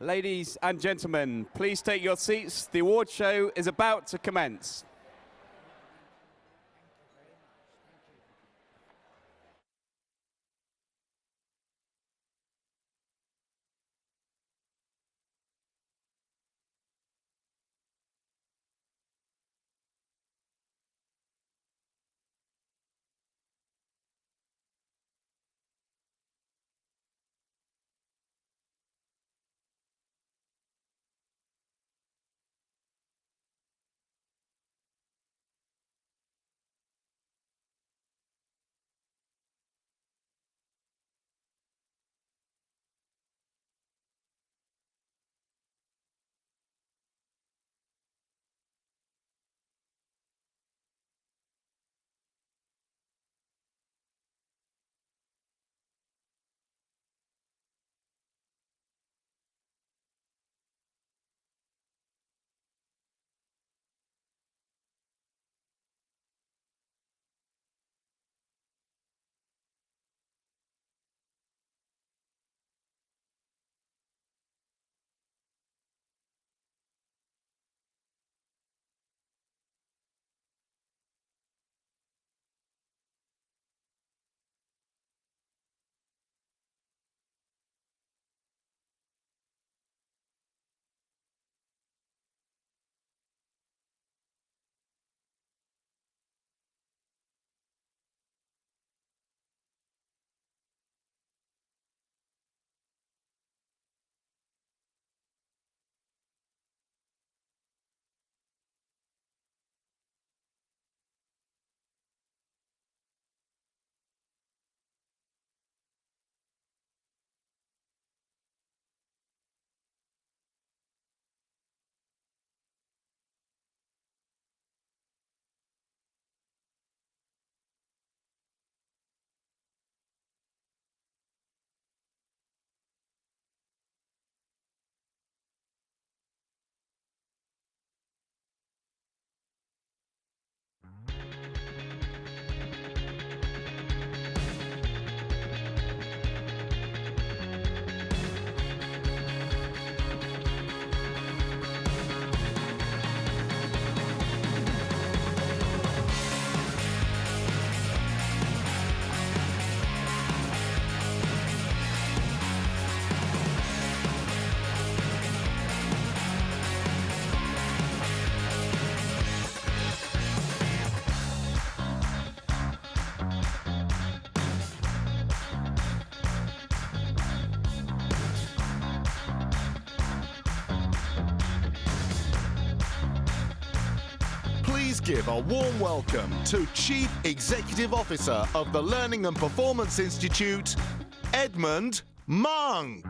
Ladies and gentlemen, please take your seats. The award show is about to commence. Please give a warm welcome to Chief Executive Officer of the Learning and Performance Institute, Edmund Monk.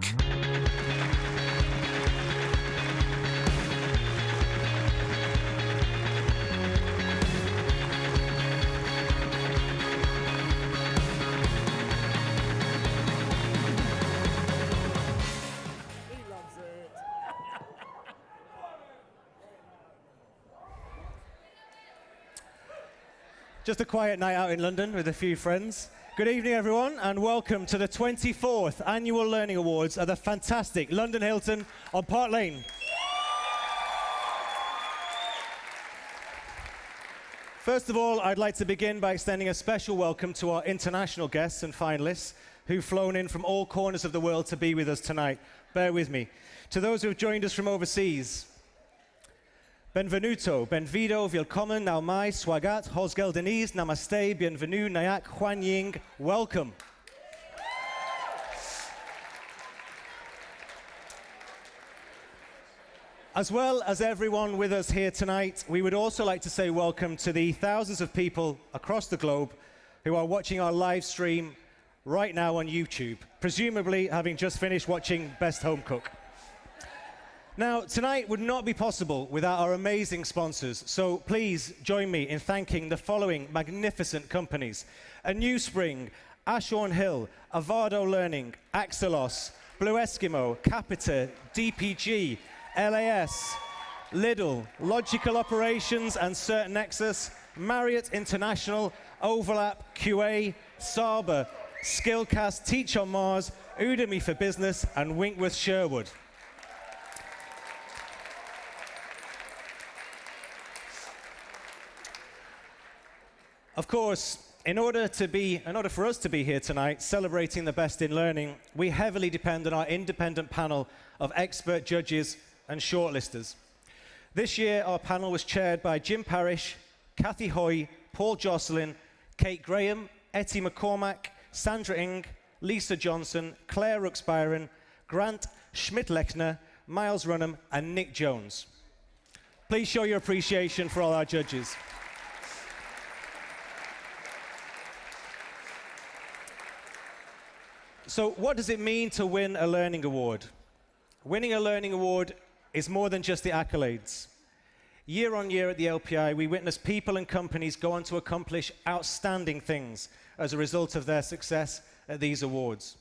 Just a quiet night out in London with a few friends. Good evening, everyone, and welcome to the 24th Annual Learning Awards at the fantastic London Hilton on Park Lane. First of all, I'd like to begin by extending a special welcome to our international guests and finalists who've flown in from all corners of the world to be with us tonight. Bear with me. To those who have joined us from overseas, Benvenuto, benvido, willkommen, nau mai, swagat, hosgel denise, namaste, bienvenue, nayak, huan ying, welcome. As well as everyone with us here tonight, we would also like to say welcome to the thousands of people across the globe who are watching our live stream right now on YouTube, presumably having just finished watching Best Home Cook. Now, tonight would not be possible without our amazing sponsors, so please join me in thanking the following magnificent companies: A New Spring, Ashorn Hill, Avado Learning, Axelos, Blue Eskimo, Capita, DPG, LAS, Lidl, Logical Operations and Cert Nexus, Marriott International, Overlap, QA, Saba, Skillcast, Teach on Mars, Udemy for Business and Winkworth Sherwood. Of course, in order for us to be here tonight celebrating the best in learning, we heavily depend on our independent panel of expert judges and shortlisters. This year, our panel was chaired by Jim Parrish, Kathy Hoy, Paul Jocelyn, Kate Graham, Etty McCormack, Sandra Ing, Lisa Johnson, Claire Rooks-Byron, Grant Schmidt-Lechner, Miles Runham, and Nick Jones. Please show your appreciation for all our judges. So what does it mean to win a Learning Award? Winning a Learning Award is more than just the accolades. Year on year at the LPI, we witness people and companies go on to accomplish outstanding things as a result of their success at these awards.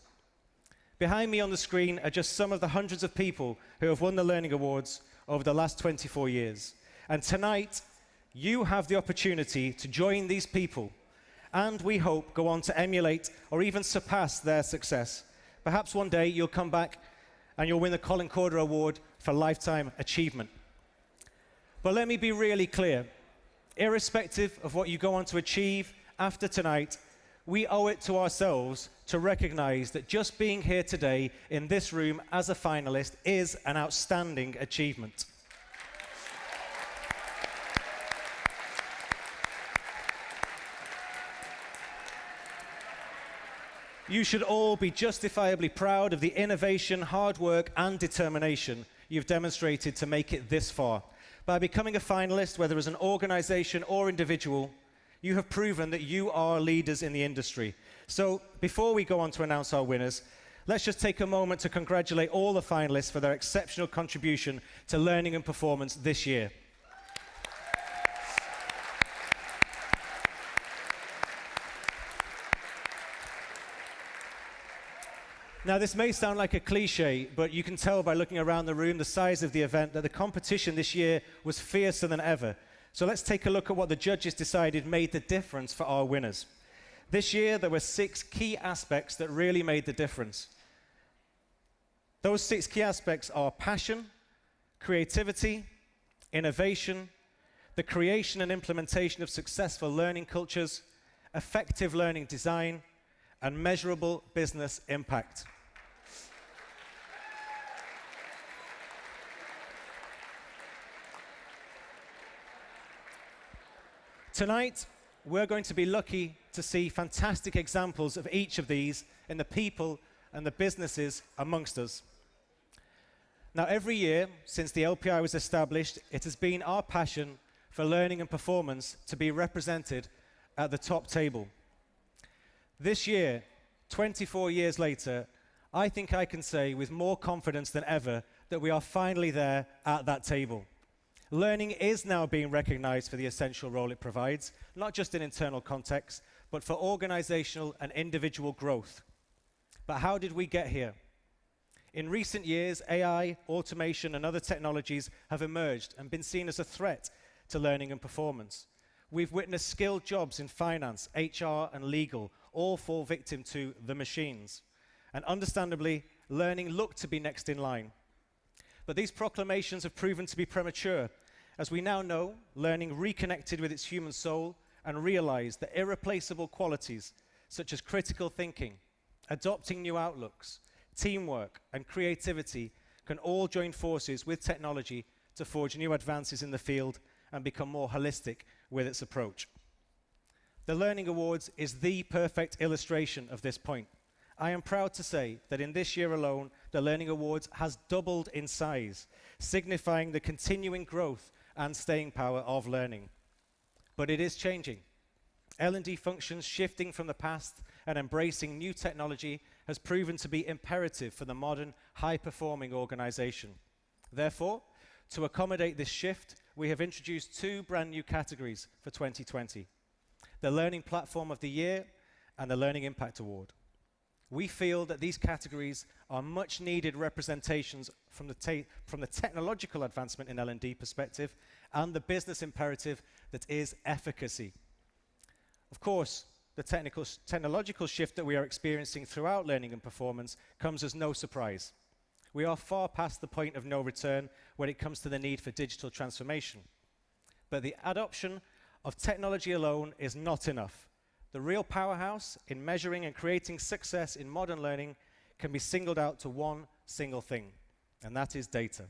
Behind me on the screen are just some of the hundreds of people who have won the Learning Awards over the last 24 years. And tonight, you have the opportunity to join these people and, we hope, go on to emulate or even surpass their success. Perhaps one day you'll come back and you'll win the Colin Corder Award for Lifetime Achievement. But let me be really clear. Irrespective of what you go on to achieve after tonight, we owe it to ourselves to recognize that just being here today in this room as a finalist is an outstanding achievement. You should all be justifiably proud of the innovation, hard work, and determination you've demonstrated to make it this far. By becoming a finalist, whether as an organization or individual, you have proven that you are leaders in the industry. So before we go on to announce our winners, let's just take a moment to congratulate all the finalists for their exceptional contribution to learning and performance this year. Now, this may sound like a cliche, but you can tell by looking around the room, the size of the event, that the competition this year was fiercer than ever. So let's take a look at what the judges decided made the difference for our winners. This year, there were 6 key aspects that really made the difference. Those 6 key aspects are passion, creativity, innovation, the creation and implementation of successful learning cultures, effective learning design, and measurable business impact. Tonight, we're going to be lucky to see fantastic examples of each of these in the people and the businesses amongst us. Now, every year since the LPI was established, it has been our passion for learning and performance to be represented at the top table. This year, 24 years later, I think I can say with more confidence than ever that we are finally there at that table. Learning is now being recognized for the essential role it provides, not just in internal context, but for organizational and individual growth. But how did we get here? In recent years, AI, automation, and other technologies have emerged and been seen as a threat to learning and performance. We've witnessed skilled jobs in finance, HR, and legal all fall victim to the machines. And understandably, learning looked to be next in line. But these proclamations have proven to be premature. As we now know, learning reconnected with its human soul and realized that irreplaceable qualities such as critical thinking, adopting new outlooks, teamwork, and creativity can all join forces with technology to forge new advances in the field and become more holistic with its approach. The Learning Awards is the perfect illustration of this point. I am proud to say that in this year alone, the Learning Awards has doubled in size, signifying the continuing growth and staying power of learning. But it is changing. L&D functions shifting from the past and embracing new technology has proven to be imperative for the modern, high-performing organization. Therefore, to accommodate this shift, we have introduced 2 brand new categories for 2020, the Learning Platform of the Year and the Learning Impact Award. We feel that these categories are much needed representations from the technological advancement in L&D perspective and the business imperative that is efficacy. Of course, the technological shift that we are experiencing throughout learning and performance comes as no surprise. We are far past the point of no return when it comes to the need for digital transformation. But the adoption of technology alone is not enough. The real powerhouse in measuring and creating success in modern learning can be singled out to one single thing, and that is data.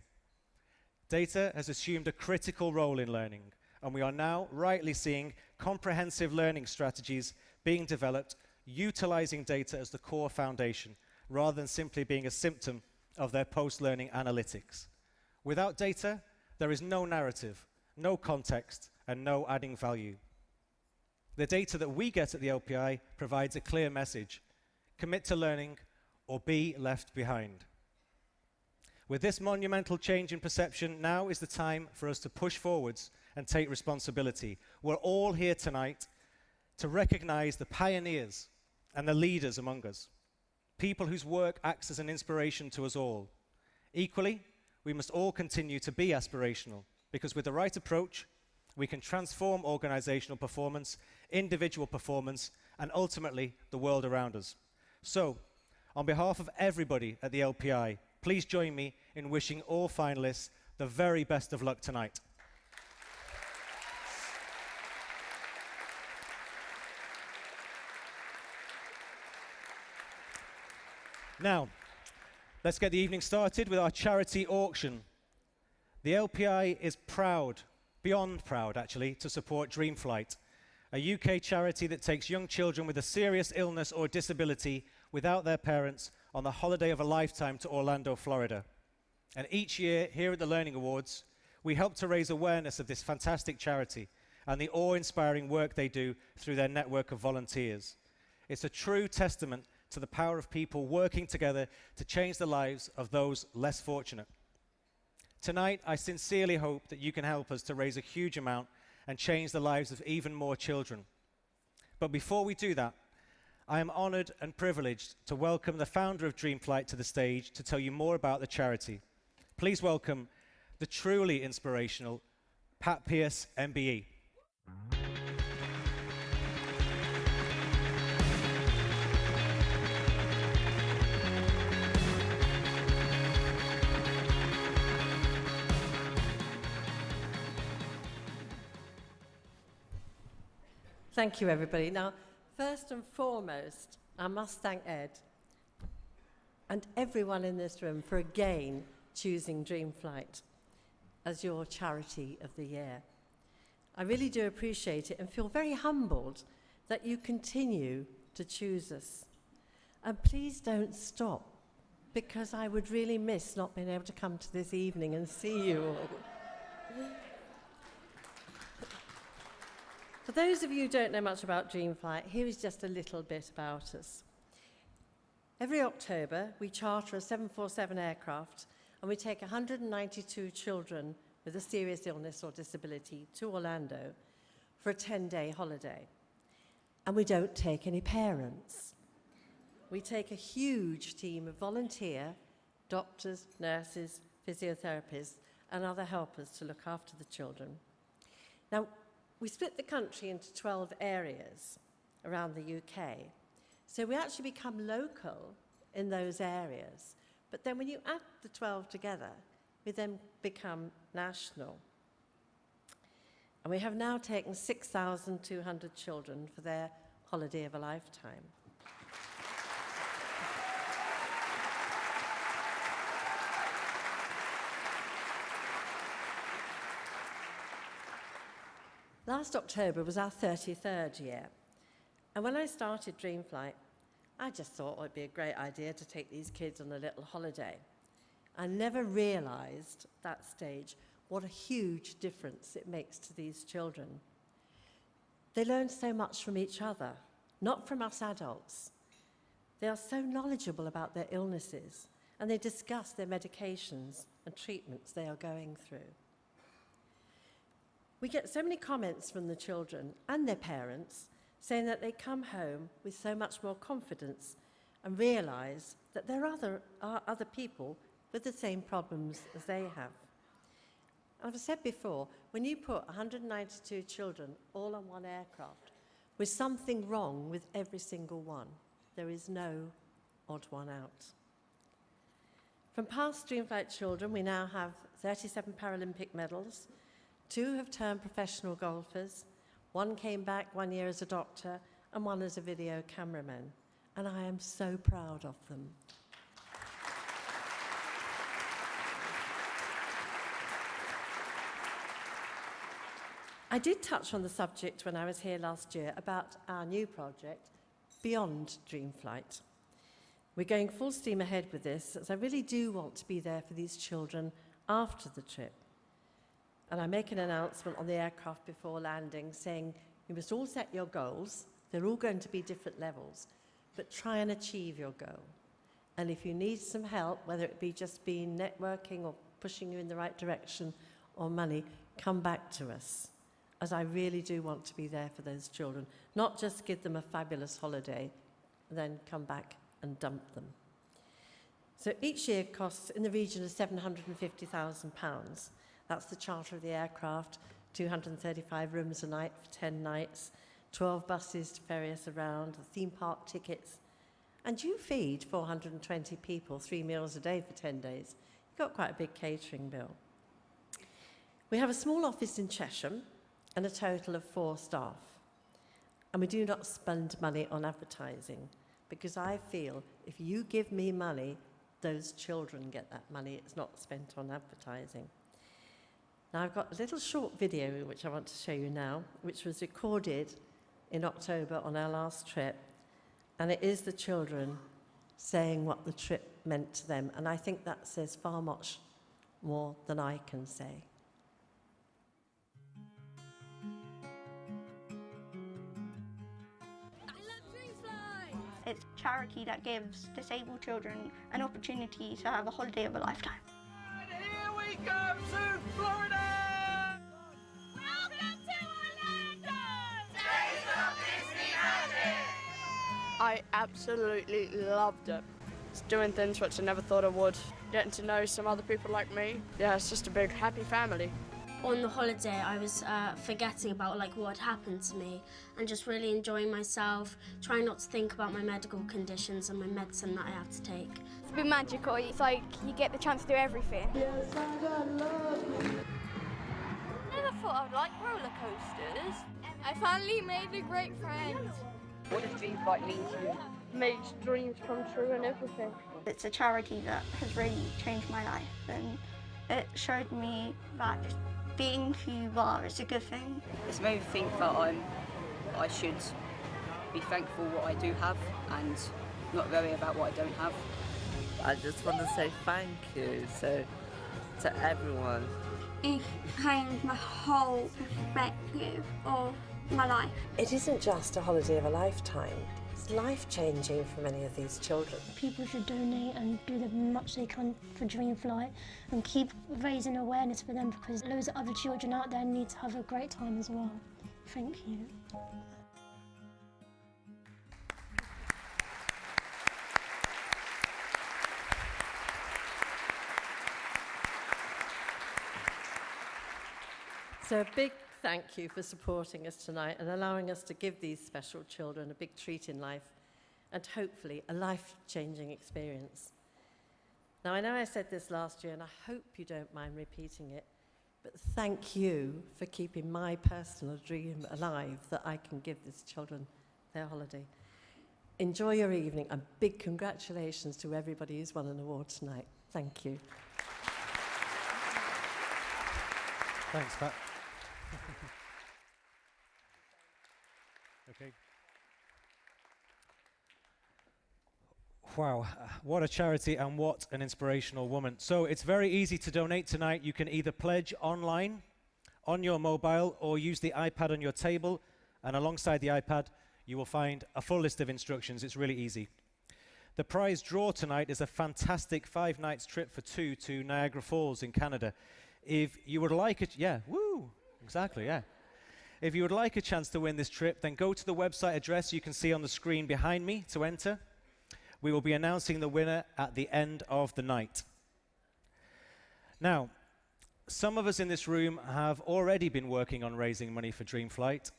Data has assumed a critical role in learning, and we are now rightly seeing comprehensive learning strategies being developed, utilizing data as the core foundation, rather than simply being a symptom of their post-learning analytics. Without data, there is no narrative, no context, and no adding value. The data that we get at the LPI provides a clear message: commit to learning or be left behind. With this monumental change in perception, now is the time for us to push forwards and take responsibility. We're all here tonight to recognize the pioneers and the leaders among us, people whose work acts as an inspiration to us all. Equally, we must all continue to be aspirational, because with the right approach, we can transform organizational performance, individual performance, and ultimately the world around us. So, on behalf of everybody at the LPI, please join me in wishing all finalists the very best of luck tonight. Now, let's get the evening started with our charity auction. The LPI is proud, beyond proud actually, to support Dreamflight, a UK charity that takes young children with a serious illness or disability without their parents on the holiday of a lifetime to Orlando, Florida. And each year, here at the Learning Awards, we help to raise awareness of this fantastic charity and the awe-inspiring work they do through their network of volunteers. It's a true testament to the power of people working together to change the lives of those less fortunate. Tonight, I sincerely hope that you can help us to raise a huge amount and change the lives of even more children. But before we do that, I am honored and privileged to welcome the founder of Dreamflight to the stage to tell you more about the charity. Please welcome the truly inspirational Pat Pierce, MBE. Thank you, everybody. Now, first and foremost, I must thank Ed and everyone in this room for again choosing Dreamflight as your charity of the year. I really do appreciate it and feel very humbled that you continue to choose us. And please don't stop, because I would really miss not being able to come to this evening and see you all. For those of you who don't know much about Dreamflight, here is just a little bit about us. Every October, we charter a 747 aircraft and we take 192 children with a serious illness or disability to Orlando for a 10-day holiday. And we don't take any parents. We take a huge team of volunteer, doctors, nurses, physiotherapists, and other helpers to look after the children. Now, we split the country into 12 areas around the UK. So we actually become local in those areas. But then when you add the 12 together, we then become national. And we have now taken 6,200 children for their holiday of a lifetime. Last October was our 33rd year. And when I started Dreamflight, I just thought it would be a great idea to take these kids on a little holiday. I never realized at that stage what a huge difference it makes to these children. They learn so much from each other, not from us adults. They are so knowledgeable about their illnesses, and they discuss their medications and treatments they are going through. We get so many comments from the children and their parents saying that they come home with so much more confidence and realize that there are other people with the same problems as they have. And I've said before, when you put 192 children all on one aircraft with something wrong with every single one, there is no odd one out. From past Dreamflight children, we now have 37 Paralympic medals. 2 have turned professional golfers, One came back 1 year as a doctor and one as a video cameraman. And I am so proud of them. I did touch on the subject when I was here last year about our new project, Beyond Dreamflight. We're going full steam ahead with this, as I really do want to be there for these children after the trip. And I make an announcement on the aircraft before landing saying, you must all set your goals. They're all going to be different levels, but try and achieve your goal. And if you need some help, whether it be just being networking or pushing you in the right direction or money, come back to us, as I really do want to be there for those children, not just give them a fabulous holiday, and then come back and dump them. So each year costs in the region of £750,000. That's the charter of the aircraft, 235 rooms a night for 10 nights, 12 buses to ferry us around, the theme park tickets. And you feed 420 people 3 meals a day for 10 days. You've got quite a big catering bill. We have a small office in Chesham and a total of 4 staff. And we do not spend money on advertising, because I feel if you give me money, those children get that money. It's not spent on advertising. Now, I've got a little short video which I want to show you now, which was recorded in October on our last trip. And it is the children saying what the trip meant to them. And I think that says far much more than I can say. It's a charity that gives disabled children an opportunity to have a holiday of a lifetime. And here we go to Florida! Welcome to Orlando! Taste of Disney Magic! I absolutely loved it. It's doing things which I never thought I would. Getting to know some other people like me. Yeah, it's just a big happy family. On the holiday, I was forgetting about what had happened to me and just really enjoying myself, trying not to think about my medical conditions and my medicine that I have to take. It's been magical. It's like you get the chance to do everything. Yes, I love you. Never thought I'd like roller coasters. I finally made a great friend. What does Dreamflight mean to you? Makes dreams come true and everything. It's a charity that has really changed my life, and it showed me that just being who you are is a good thing. It's made me think that I should be thankful what I do have and not worry about what I don't have. I just want to say thank you to everyone. It changed my whole perspective of my life. It isn't just a holiday of a lifetime. It's life-changing for many of these children. People should donate and do the much they can for Dreamflight and keep raising awareness for them, because loads of other children out there need to have a great time as well. Thank you. So a big thank you for supporting us tonight and allowing us to give these special children a big treat in life and hopefully a life-changing experience. Now, I know I said this last year and I hope you don't mind repeating it, but thank you for keeping my personal dream alive that I can give these children their holiday. Enjoy your evening and big congratulations to everybody who's won an award tonight. Thank you. Thanks, Pat. Okay. Wow, what a charity and what an inspirational woman. So it's very easy to donate tonight. You can either pledge online, on your mobile, or use the iPad on your table, and alongside the iPad you will find a full list of instructions. It's really easy. The prize draw tonight is a fantastic 5 nights trip for 2 to Niagara Falls in Canada. If you would like it, yeah, woo, exactly, yeah. If you would like a chance to win this trip, then go to the website address you can see on the screen behind me to enter. We will be announcing the winner at the end of the night. Now, some of us in this room have already been working on raising money for Dreamflight,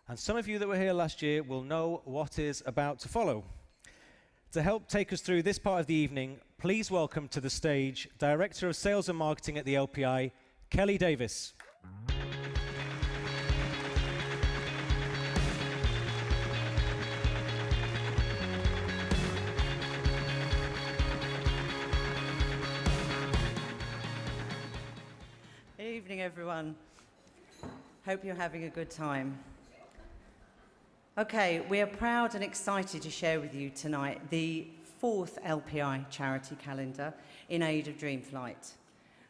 and some of you that were here last year will know what is about to follow. To help take us through this part of the evening, please welcome to the stage Director of Sales and Marketing at the LPI, Kelly Davis. morning, everyone. Hope you're having a good time. Okay, we are proud and excited to share with you tonight the 4th LPI charity calendar in aid of Dreamflight.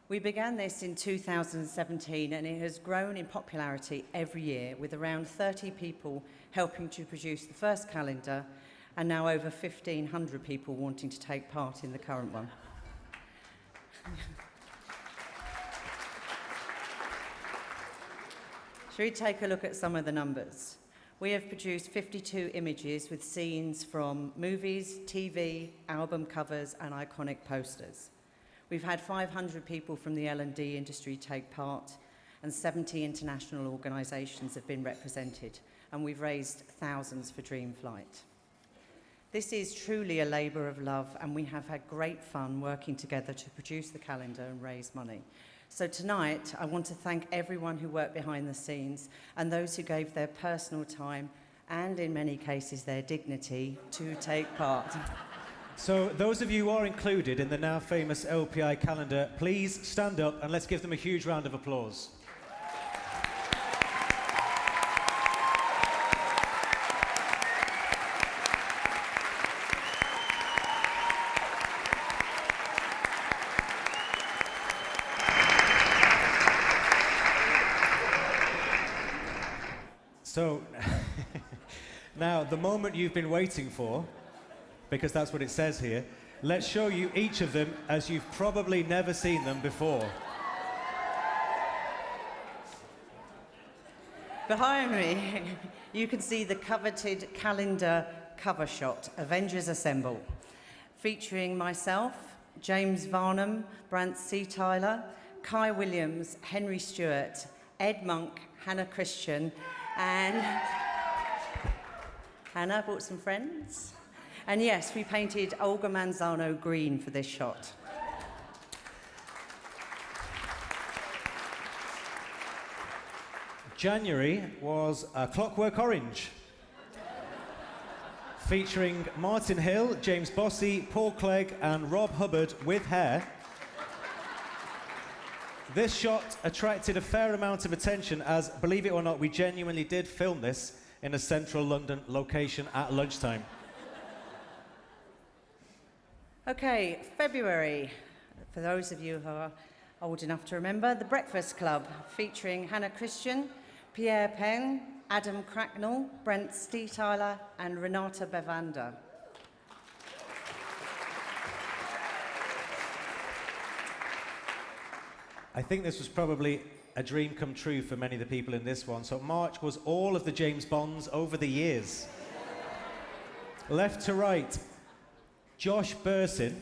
We began this in 2017 and it has grown in popularity every year, with around 30 people helping to produce the first calendar and now over 1,500 people wanting to take part in the current one. Shall we take a look at some of the numbers? We have produced 52 images with scenes from movies, TV, album covers and iconic posters. We've had 500 people from the L&D industry take part and 70 international organisations have been represented, and we've raised thousands for Dreamflight. This is truly a labour of love, and we have had great fun working together to produce the calendar and raise money. So tonight, I want to thank everyone who worked behind the scenes and those who gave their personal time and, in many cases, their dignity to take part. So those of you who are included in the now famous LPI calendar, please stand up and let's give them a huge round of applause. So, now, the moment you've been waiting for, because that's what it says here, let's show you each of them as you've probably never seen them before. Behind me, you can see the coveted calendar cover shot, Avengers Assemble, featuring myself, James Varnum, Brant C. Tyler, Kai Williams, Henry Stewart, Ed Monk, Hannah Christian, and Hannah brought some friends. And yes, we painted Olga Manzano green for this shot. January was A Clockwork Orange, featuring Martin Hill, James Bossy, Paul Clegg and Rob Hubbard with hair. This shot attracted a fair amount of attention as, believe it or not, we genuinely did film this in a central London location at lunchtime. Okay, February, for those of you who are old enough to remember, The Breakfast Club, featuring Hannah Christian, Pierre Penn, Adam Cracknell, Brent Steeteiler and Renata Bevanda. I think this was probably a dream come true for many of the people in this one. So March was all of the James Bonds over the years. Left to right, Josh Burson,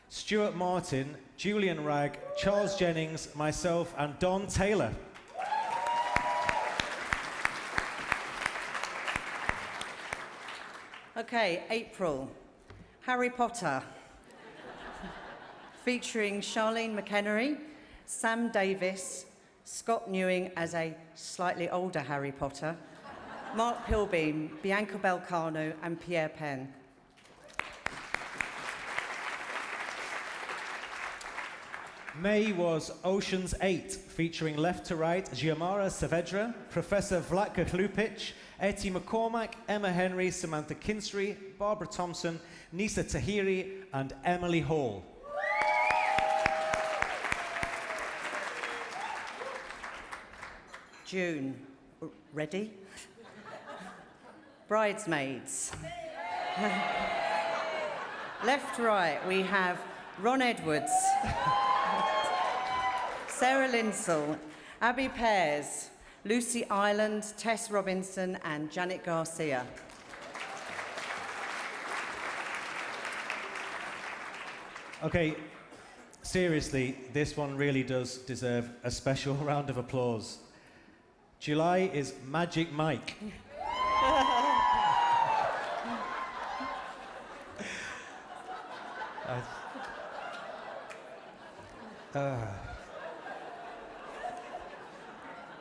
Stuart Martin, Julian Ragg, Charles Jennings, myself and Don Taylor. Okay, April, Harry Potter, featuring Charlene McHenry, Sam Davis, Scott Newing as a slightly older Harry Potter, Mark Pilbeam, Bianca Belcano and Pierre Penn. May was Ocean's 8, featuring Left to Right, Giamara Saavedra, Professor Vlatko Hlupic, Etty McCormack, Emma Henry, Samantha Kinstry, Barbara Thompson, Nisa Tahiri, and Emily Hall. June, ready? Bridesmaids. Left to right, we have Ron Edwards, Sarah Linsell, Abby Pears, Lucy Ireland, Tess Robinson and Janet Garcia. Okay, seriously, this one really does deserve a special round of applause. July is Magic Mike.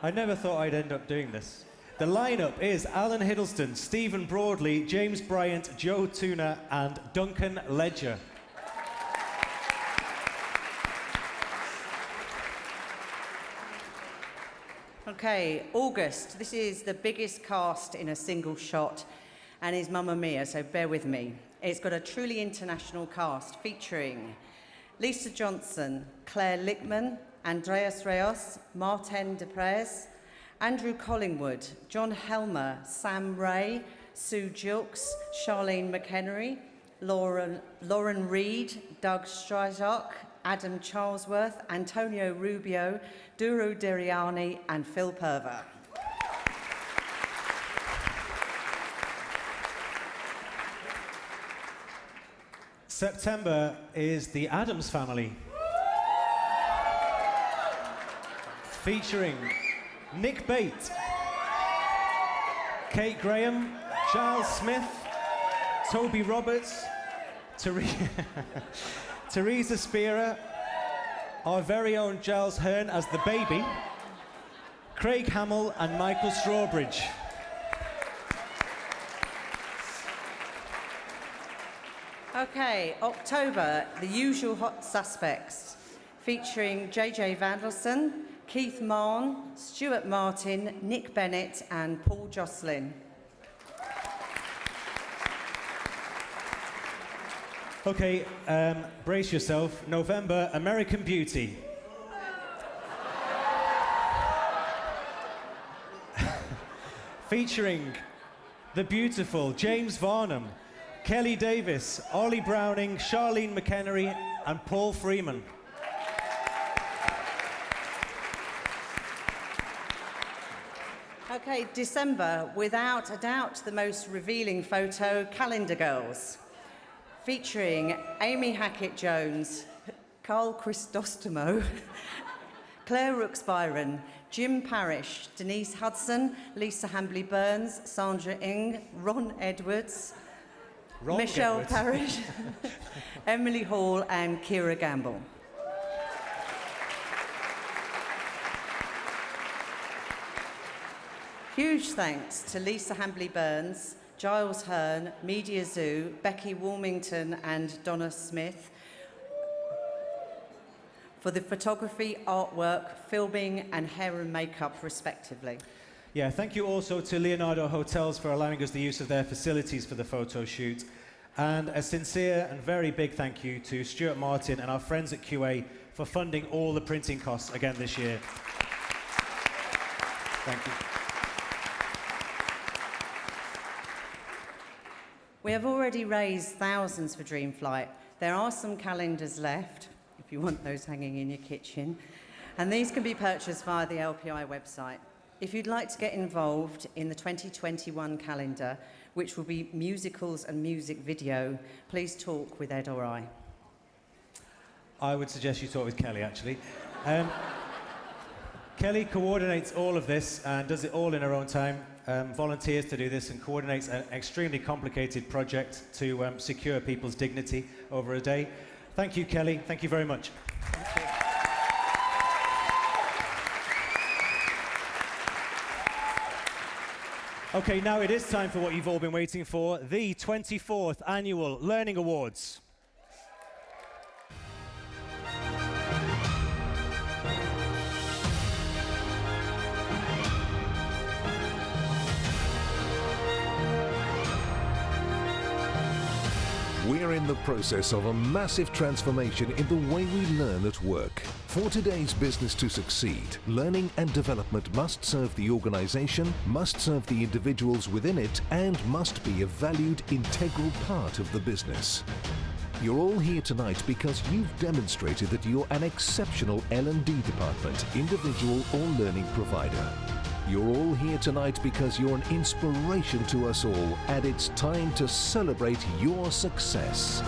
I never thought I'd end up doing this. The lineup is Alan Hiddleston, Stephen Broadley, James Bryant, Joe Tuna, and Duncan Ledger. Okay, August. This is the biggest cast in a single shot and is Mamma Mia, so bear with me. It's got a truly international cast featuring Lisa Johnson, Claire Lickman, Andreas Reos, Martin Deprez, Andrew Collingwood, John Helmer, Sam Ray, Sue Jilks, Charlene McHenry, Lauren Reed, Doug Stryjak, Adam Charlesworth, Antonio Rubio, Duro Deriani, and Phil Perver. September is the Addams Family. Featuring Nick Bate, Kate Graham, Giles Smith, Toby Roberts, Teresa Spira, our very own Giles Hearn as the baby, Craig Hamill and Michael Strawbridge. Okay, October, The Usual Hot Suspects, featuring JJ Vandelson, Keith Mahon, Stuart Martin, Nick Bennett, and Paul Jocelyn. Okay, brace yourself. November, American Beauty. Featuring the beautiful James Varnum, Kelly Davis, Ollie Browning, Charlene McHenry, and Paul Freeman. Okay, December, without a doubt the most revealing photo, Calendar Girls, featuring Amy Hackett-Jones, Carl Christostomo, Claire Rooks-Byron, Jim Parrish, Denise Hudson, Lisa Hambley-Burns, Sandra Ing, Ron Edwards, Michelle Parrish, Emily Hall, and Kira Gamble. Huge thanks to Lisa Hambley-Burns, Giles Hearn, Media Zoo, Becky Wilmington, and Donna Smith for the photography, artwork, filming, and hair and makeup, respectively. Yeah, thank you also to Leonardo Hotels for allowing us the use of their facilities for the photo shoot. And a sincere and very big thank you to Stuart Martin and our friends at QA for funding all the printing costs again this year. Thank you. We have already raised thousands for Dreamflight. There are some calendars left, if you want those hanging in your kitchen, and these can be purchased via the LPI website. If you'd like to get involved in the 2021 calendar, which will be musicals and music video, please talk with Ed or I. I would suggest you talk with Kelly, actually. Kelly coordinates all of this and does it all in her own time, volunteers to do this and coordinates an extremely complicated project to secure people's dignity over a day. Thank you, Kelly. Thank you very much. Thank you. Okay, now it is time for what you've all been waiting for, the 24th Annual Learning Awards. We're in the process of a massive transformation in the way we learn at work. For today's business to succeed, learning and development must serve the organization, must serve the individuals within it, and must be a valued, integral part of the business. You're all here tonight because you've demonstrated that you're an exceptional L&D department, individual or learning provider. You're all here tonight because you're an inspiration to us all, and it's time to celebrate your success.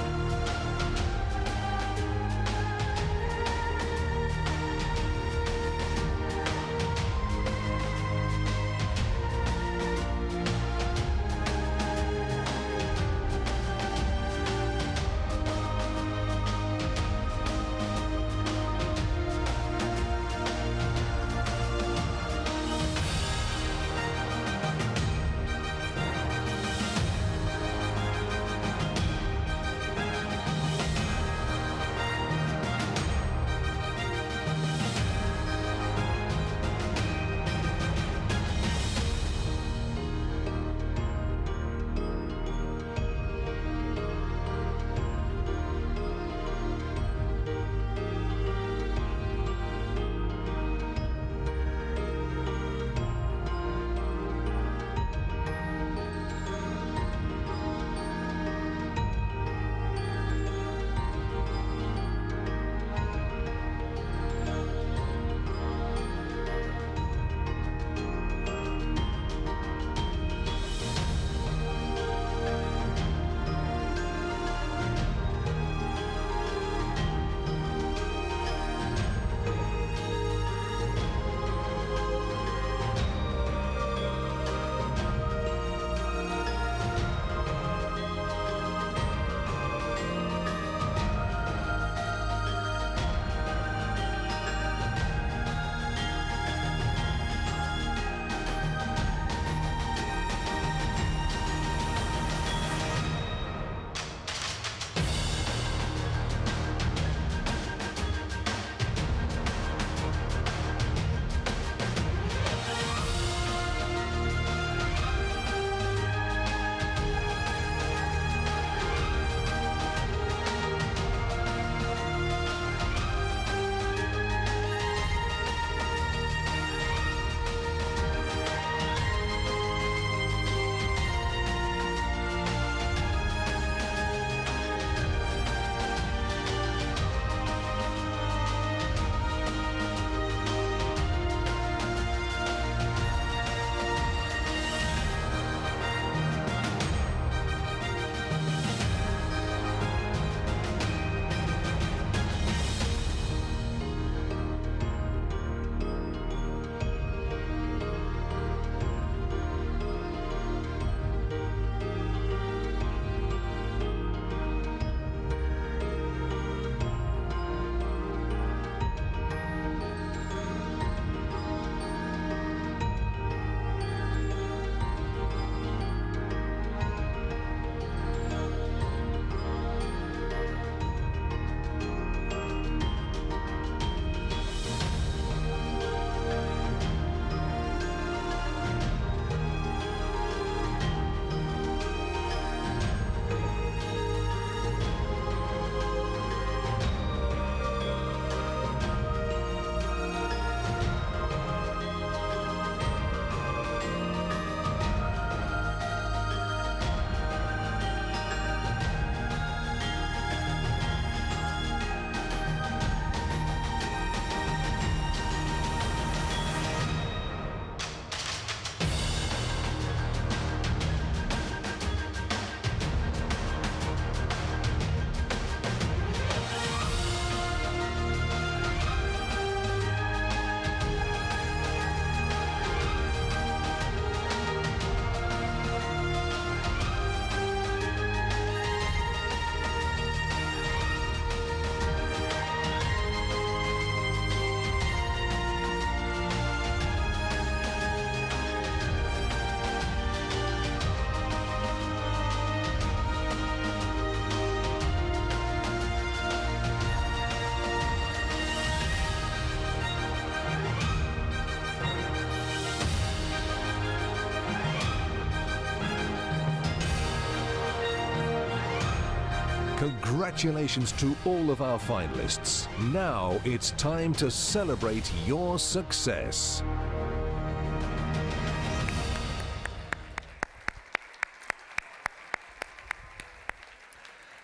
Congratulations to all of our finalists. Now it's time to celebrate your success.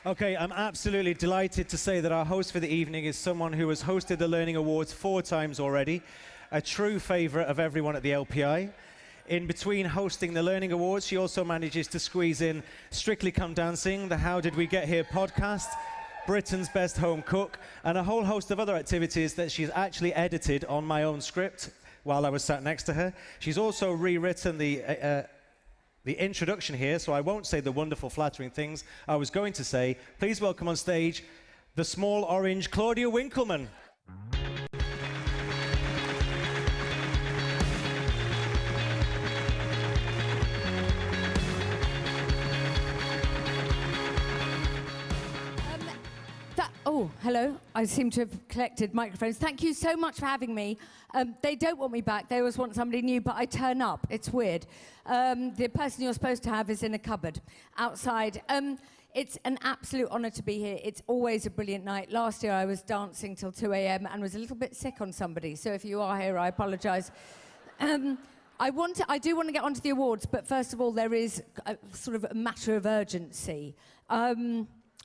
Okay, I'm absolutely delighted to say that our host for the evening is someone who has hosted the Learning Awards 4 times already, a true favourite of everyone at the LPI. In between hosting the Learning Awards, she also manages to squeeze in Strictly Come Dancing, the How Did We Get Here podcast, Britain's Best Home Cook, and a whole host of other activities that she's actually edited on my own script while I was sat next to her. She's also rewritten the introduction here, so I won't say the wonderful, flattering things I was going to say. Please welcome on stage the small orange Claudia Winkleman. Oh, hello. I seem to have collected microphones. Thank you so much for having me. They don't want me back. They always want somebody new, but I turn up. It's weird. The person you're supposed to have is in a cupboard outside. It's an absolute honour to be here. It's always a brilliant night. Last year I was dancing till 2 a.m. and was a little bit sick on somebody. So if you are here, I apologise. I do want to get onto the awards, but first of all, there is a sort of a matter of urgency.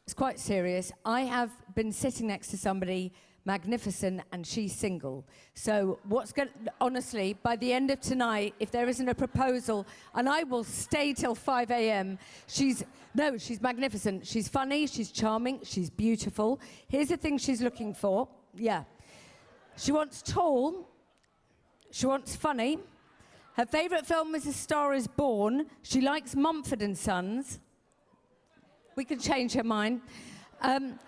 It's quite serious. I have been sitting next to somebody magnificent and she's single. So honestly, by the end of tonight, if there isn't a proposal, and I will stay till 5 a.m., she's magnificent. She's funny, she's charming, she's beautiful. Here's the thing she's looking for. Yeah. She wants tall, she wants funny. Her favourite film is A Star Is Born. She likes Mumford & Sons. We can change her mind. And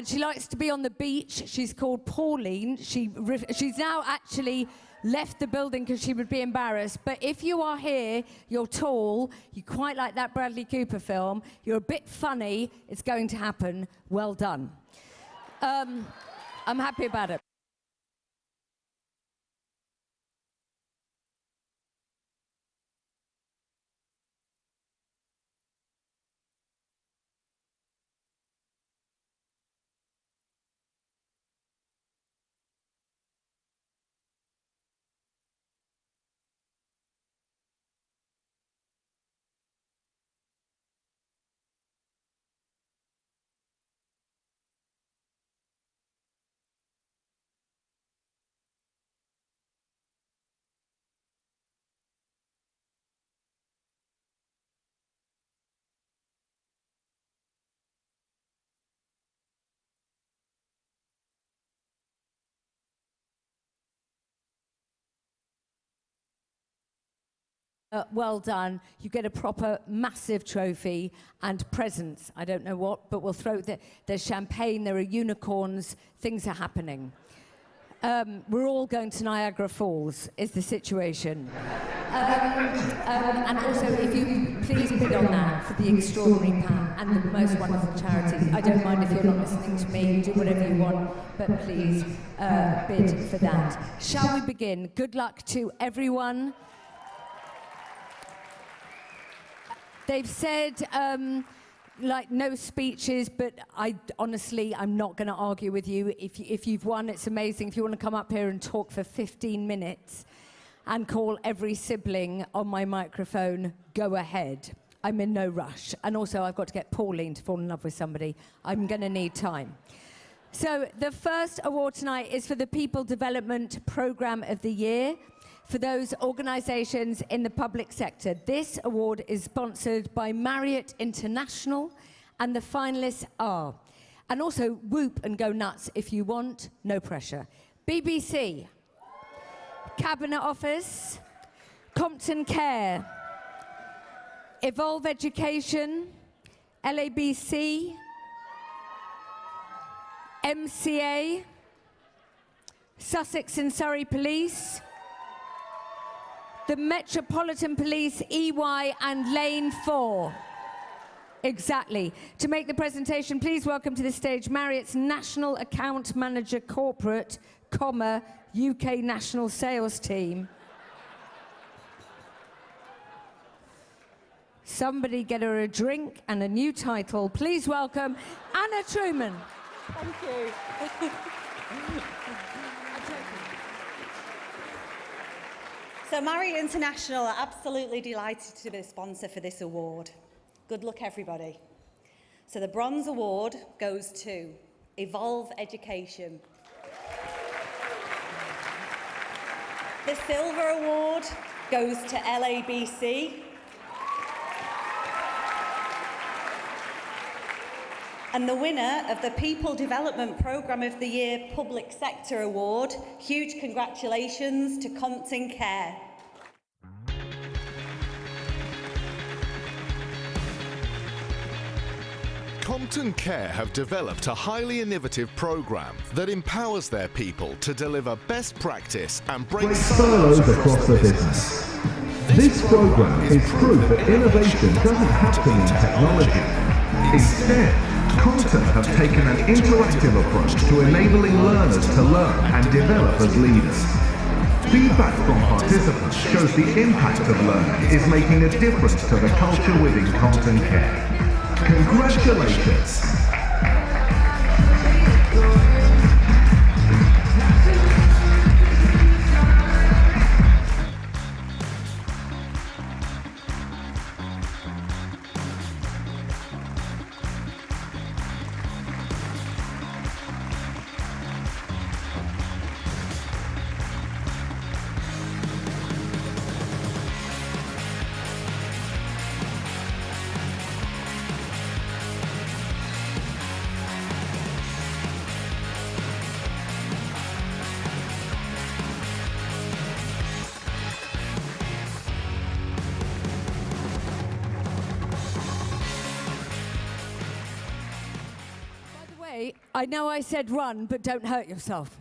she likes to be on the beach. She's called Pauline. She's now actually left the building because she would be embarrassed. But if you are here, you're tall, you quite like that Bradley Cooper film, you're a bit funny, it's going to happen. Well done. I'm happy about it. Well done. You get a proper massive trophy and presents. I don't know what, but we'll throw there's champagne, there are unicorns, things are happening. We're all going to Niagara Falls, is the situation. And also, if you please bid on that for the Extraordinary Pat and the most wonderful charities. I don't mind if you're not listening to me, do whatever you want, but please bid for that. Shall we begin? Good luck to everyone. They've said, no speeches, but honestly, I'm not going to argue with you. If you've won, it's amazing. If you want to come up here and talk for 15 minutes and call every sibling on my microphone, go ahead. I'm in no rush. And also, I've got to get Pauline to fall in love with somebody. I'm going to need time. So the first award tonight is for the People Development Programme of the Year, for those organisations in the public sector. This award is sponsored by Marriott International, and the finalists are, and also whoop and go nuts if you want, no pressure. BBC, Cabinet Office, Compton Care, Evolve Education, LABC, MCA, Sussex and Surrey Police, the Metropolitan Police, EY and Lane 4. Exactly. To make the presentation, please welcome to the stage Marriott's National Account Manager Corporate, UK National Sales Team. Somebody get her a drink and a new title. Please welcome Anna Truman. Thank you. So Marriott International are absolutely delighted to be the sponsor for this award. Good luck, everybody. So the Bronze Award goes to Evolve Education. The Silver Award goes to LABC. And the winner of the People Development Programme of the Year Public Sector Award, huge congratulations to Compton Care. Compton Care have developed a highly innovative program that empowers their people to deliver best practice and break silos across the business. This program is proof that innovation doesn't have to mean technology. Instead, Compton have taken an interactive approach to enabling learners to learn and develop as leaders. Feedback from participants shows the impact of learning is making a difference to the culture within Compton Care. Congratulations! I know I said run, but don't hurt yourself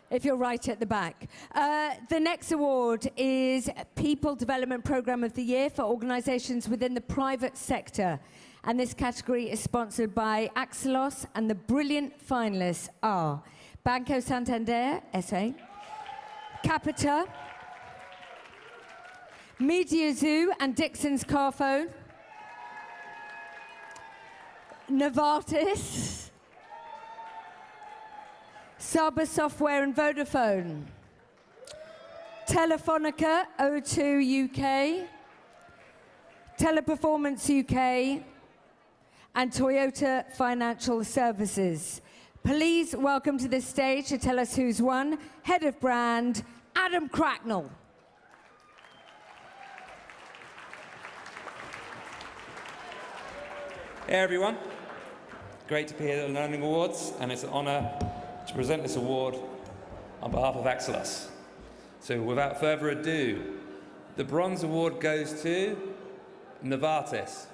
if you're right at the back. The next award is People Development Programme of the Year for organisations within the private sector. And this category is sponsored by Axelos, and the brilliant finalists are Banco Santander, SA, Capita, Media Zoo and Dixon's Carphone, Novartis, Saba Software and Vodafone, Telefonica, O2 UK, Teleperformance UK, and Toyota Financial Services. Please welcome to the stage to tell us who's won, Head of Brand, Adam Cracknell. Hey everyone, great to be here at the Learning Awards, and it's an honour to present this award on behalf of Axelos. So without further ado, the Bronze Award goes to Novartis.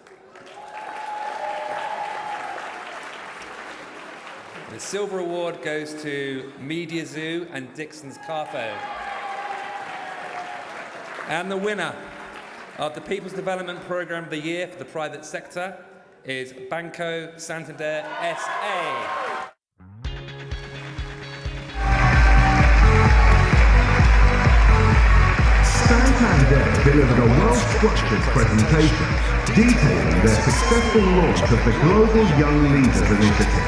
The Silver Award goes to Media Zoo and Dixon's Carphone. And the winner of the People's Development Programme of the Year for the private sector is Banco Santander SA. Santander delivered a well-structured presentation detailing their successful launch of the Global Young Leaders Initiative.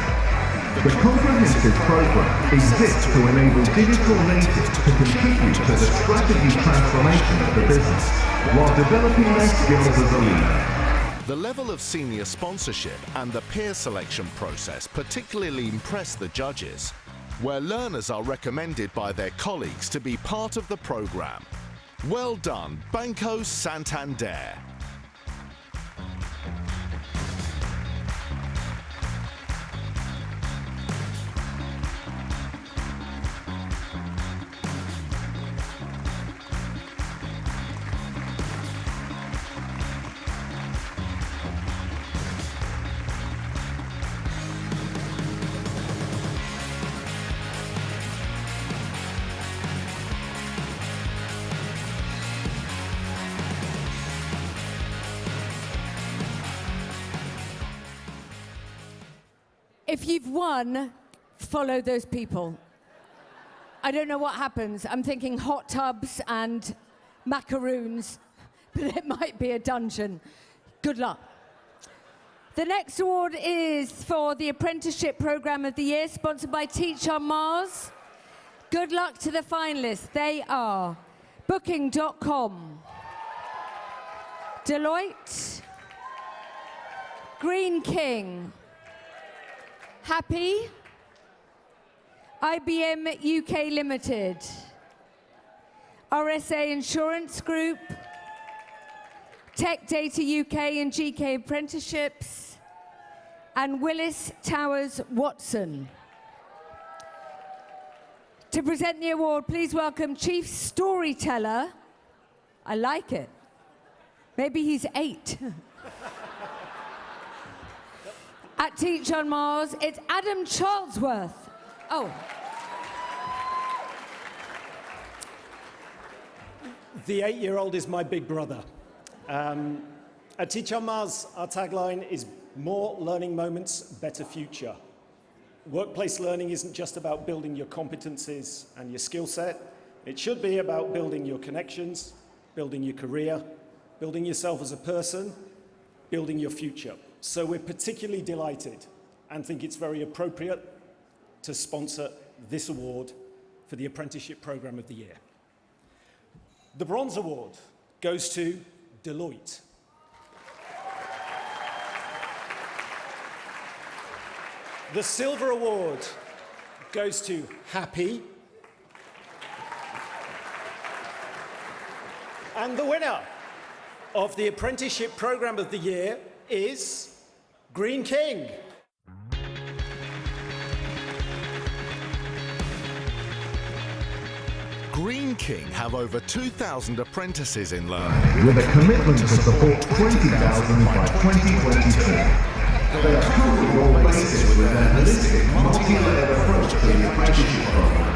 The comprehensive program exists to enable digital natives to contribute to the strategy transformation of the business while developing their skills as a leader. The level of senior sponsorship and the peer selection process particularly impressed the judges, where learners are recommended by their colleagues to be part of the program. Well done, Banco Santander. If you've won, follow those people. I don't know what happens. I'm thinking hot tubs and macaroons, but it might be a dungeon. Good luck. The next award is for the Apprenticeship Programme of the Year, sponsored by Teach on Mars. Good luck to the finalists. They are Booking.com, Deloitte, Green King, Happy, IBM UK Limited, RSA Insurance Group, Tech Data UK and GK Apprenticeships, and Willis Towers Watson. To present the award, please welcome Chief Storyteller. I like it. Maybe he's 8. At Teach on Mars, it's Adam Charlesworth. Oh. The 8-year-old is my big brother. At Teach on Mars, our tagline is more learning moments, better future. Workplace learning isn't just about building your competencies and your skill set. It should be about building your connections, building your career, building yourself as a person, building your future. So we're particularly delighted and think it's very appropriate to sponsor this award for the Apprenticeship Programme of the Year. The Bronze Award goes to Deloitte. The Silver Award goes to Happy. And the winner of the Apprenticeship Programme of the Year is Green King. Green King have over 2,000 apprentices in learning. With a commitment to support 20,000 by 2022. They are currently all basis with an holistic, multi-layered approach to the apprenticeship program,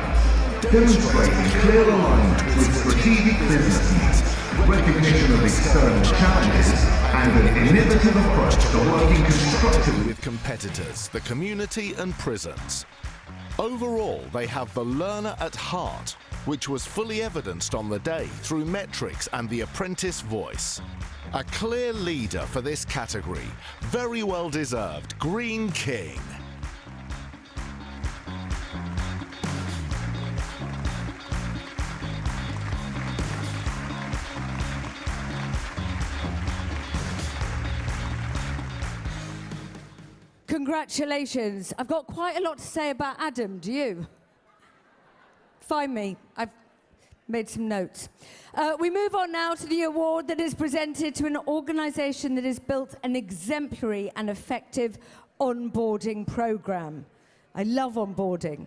demonstrating clear alignment with strategic business needs, recognition of external challenges, and an innovative approach to working constructively with competitors, the community and prisons. Overall, they have the learner at heart, which was fully evidenced on the day through metrics and the apprentice voice. A clear leader for this category, very well deserved, Green King. Congratulations. I've got quite a lot to say about Adam, do you? Find me. I've made some notes. We move on now to the award that is presented to an organisation that has built an exemplary and effective onboarding programme. I love onboarding.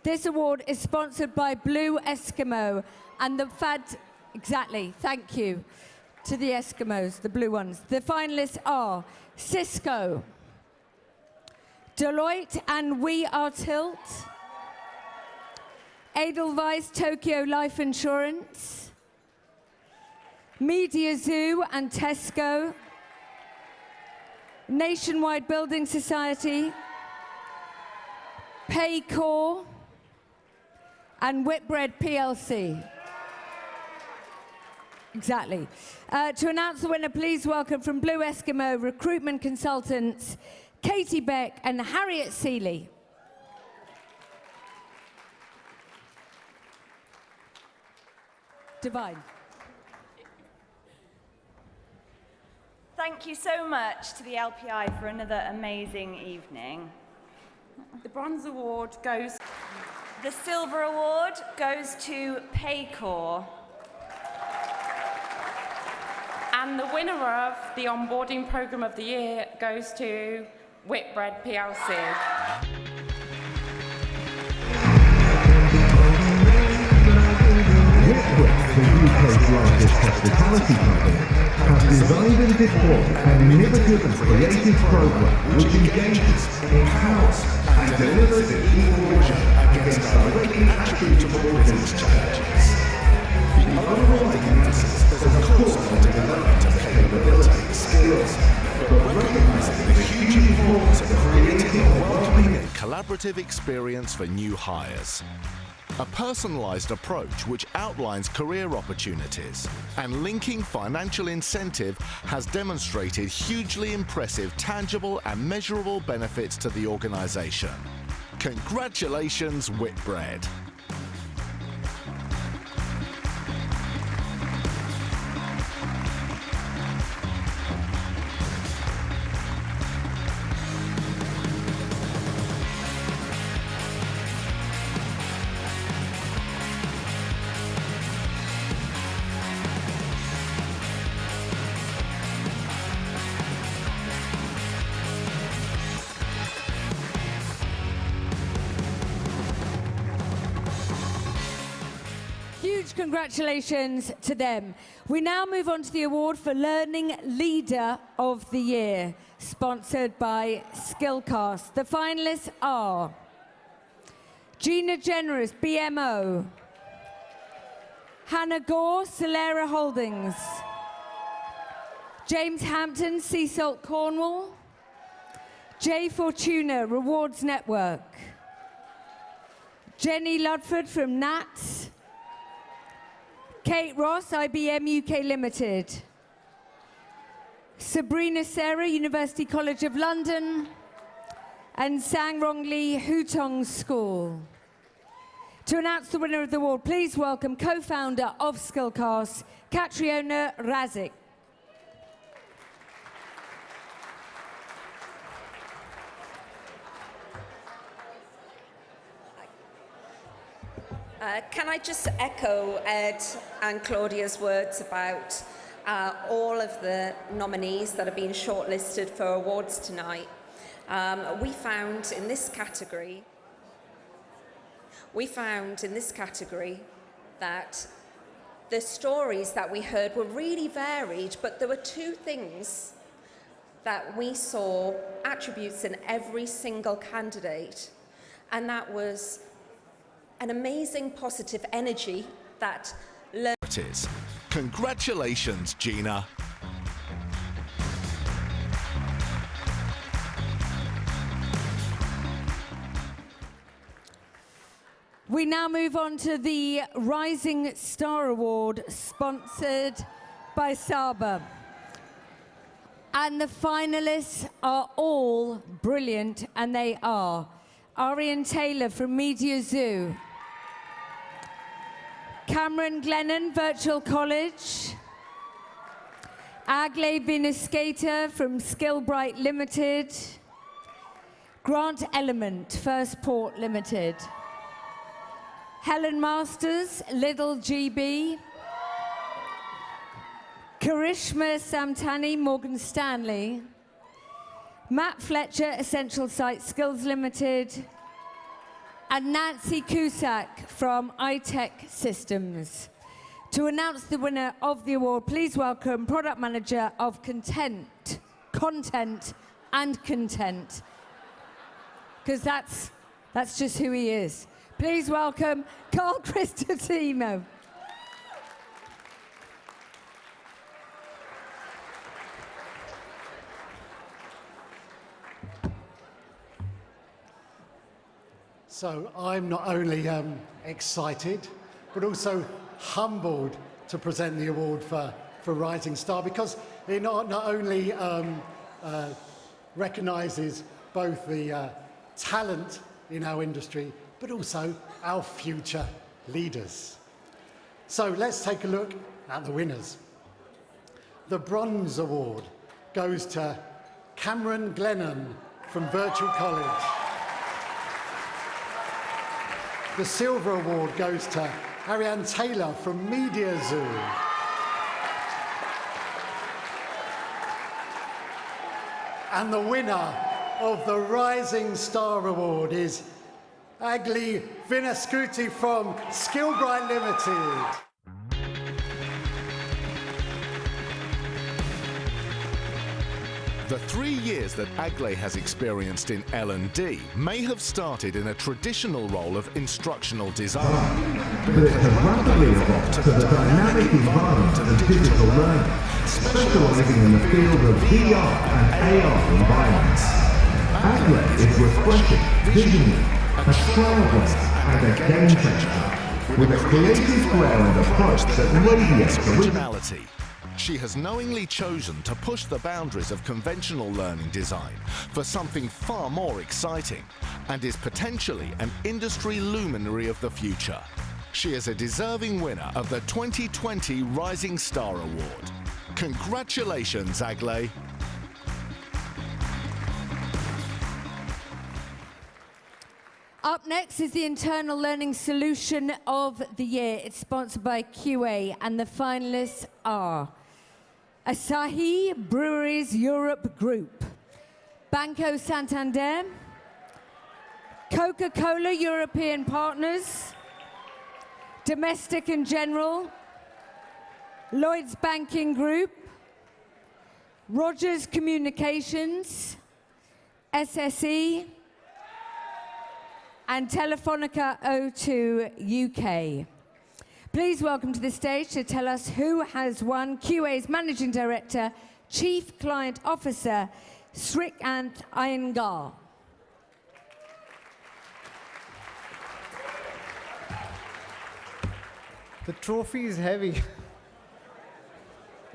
This award is sponsored by Blue Eskimo and the exactly, thank you to the Eskimos, the blue ones. The finalists are Cisco, Deloitte and We Are Tilt, Edelweiss Tokyo Life Insurance, Media Zoo and Tesco, Nationwide Building Society, Paycor, and Whitbread PLC. Exactly. To announce the winner, please welcome from Blue Eskimo recruitment consultants, Katie Beck and Harriet Seeley. Divine. Thank you so much to the LPI for another amazing evening. The Bronze Award goes... The Silver Award goes to Paycor. And the winner of the Onboarding Programme of the Year goes to Whitbread PLC. The UK's largest hospitality company has designed and deployed an innovative and creative program which engages, empowers and delivers an equal measure against directly attributable business challenges. The overriding message is of course not the development of capability, skills, but recognizing the huge importance of creating a welcoming and collaborative experience for new hires. a personalised approach which outlines career opportunities, and linking financial incentive has demonstrated hugely impressive tangible and measurable benefits to the organisation. Congratulations, Whitbread. Huge congratulations to them. We now move on to the award for Learning Leader of the Year, sponsored by Skillcast. The finalists are Gina Generous, BMO, Hannah Gore, Solera Holdings, James Hampton, Sea Salt Cornwall, Jay Fortuna, Rewards Network, Jenny Ludford from NATS, Kate Ross, IBM UK Limited, Sabrina Serra, University College of London, and Sang Rong Lee, Hutong School. To announce the winner of the award, please welcome co-founder of Skillcast, Catriona Razik. Can I just echo Ed and Claudia's words about all of the nominees that have been shortlisted for awards tonight. We found in this category that the stories that we heard were really varied, but there were two things that we saw, attributes in every single candidate, and that was an amazing positive energy that Congratulations, Gina. We now move on to the Rising Star Award, sponsored by Saba. And the finalists are all brilliant, and they are Arian Taylor from Media Zoo, Cameron Glennon, Virtual College, Agley Vinascata from Skillbright Limited, Grant Element, First Port Limited, Helen Masters, Little GB, Karishma Samtani, Morgan Stanley, Matt Fletcher, Essential Site Skills Limited, and Nancy Cusack from iTech Systems. To announce the winner of the award, please welcome Product Manager of Content and Content, because that's just who he is. Please welcome Carl Cristofino. So I'm not only excited, but also humbled to present the award for Rising Star, because it not only recognises both the talent in our industry, but also our future leaders. So let's take a look at the winners. The Bronze Award goes to Cameron Glennon from Virtual College. The Silver Award goes to Ariane Taylor from Media Zoo. And the winner of the Rising Star Award is Agli Vinascuti from Skillbright Limited. The 3 years that Agley has experienced in L&D may have started in a traditional role of instructional design, but it has rapidly evolved to the dynamic environment of digital learning, specialising in the field of VR and AR environments. Agley is refreshing, visionary, a trailblazer, as a game changer with a creative flair and approach that radiates originality. She has knowingly chosen to push the boundaries of conventional learning design for something far more exciting and is potentially an industry luminary of the future. She is a deserving winner of the 2020 Rising Star Award. Congratulations, Agley. Up next is the Internal Learning Solution of the Year. It's sponsored by QA, and the finalists are Asahi Breweries Europe Group, Banco Santander, Coca-Cola European Partners, Domestic and General, Lloyds Banking Group, Rogers Communications, SSE, and Telefonica O2 UK. Please welcome to the stage to tell us who has won QA's Managing Director, Chief Client Officer, Srikant Iyengar. The trophy is heavy.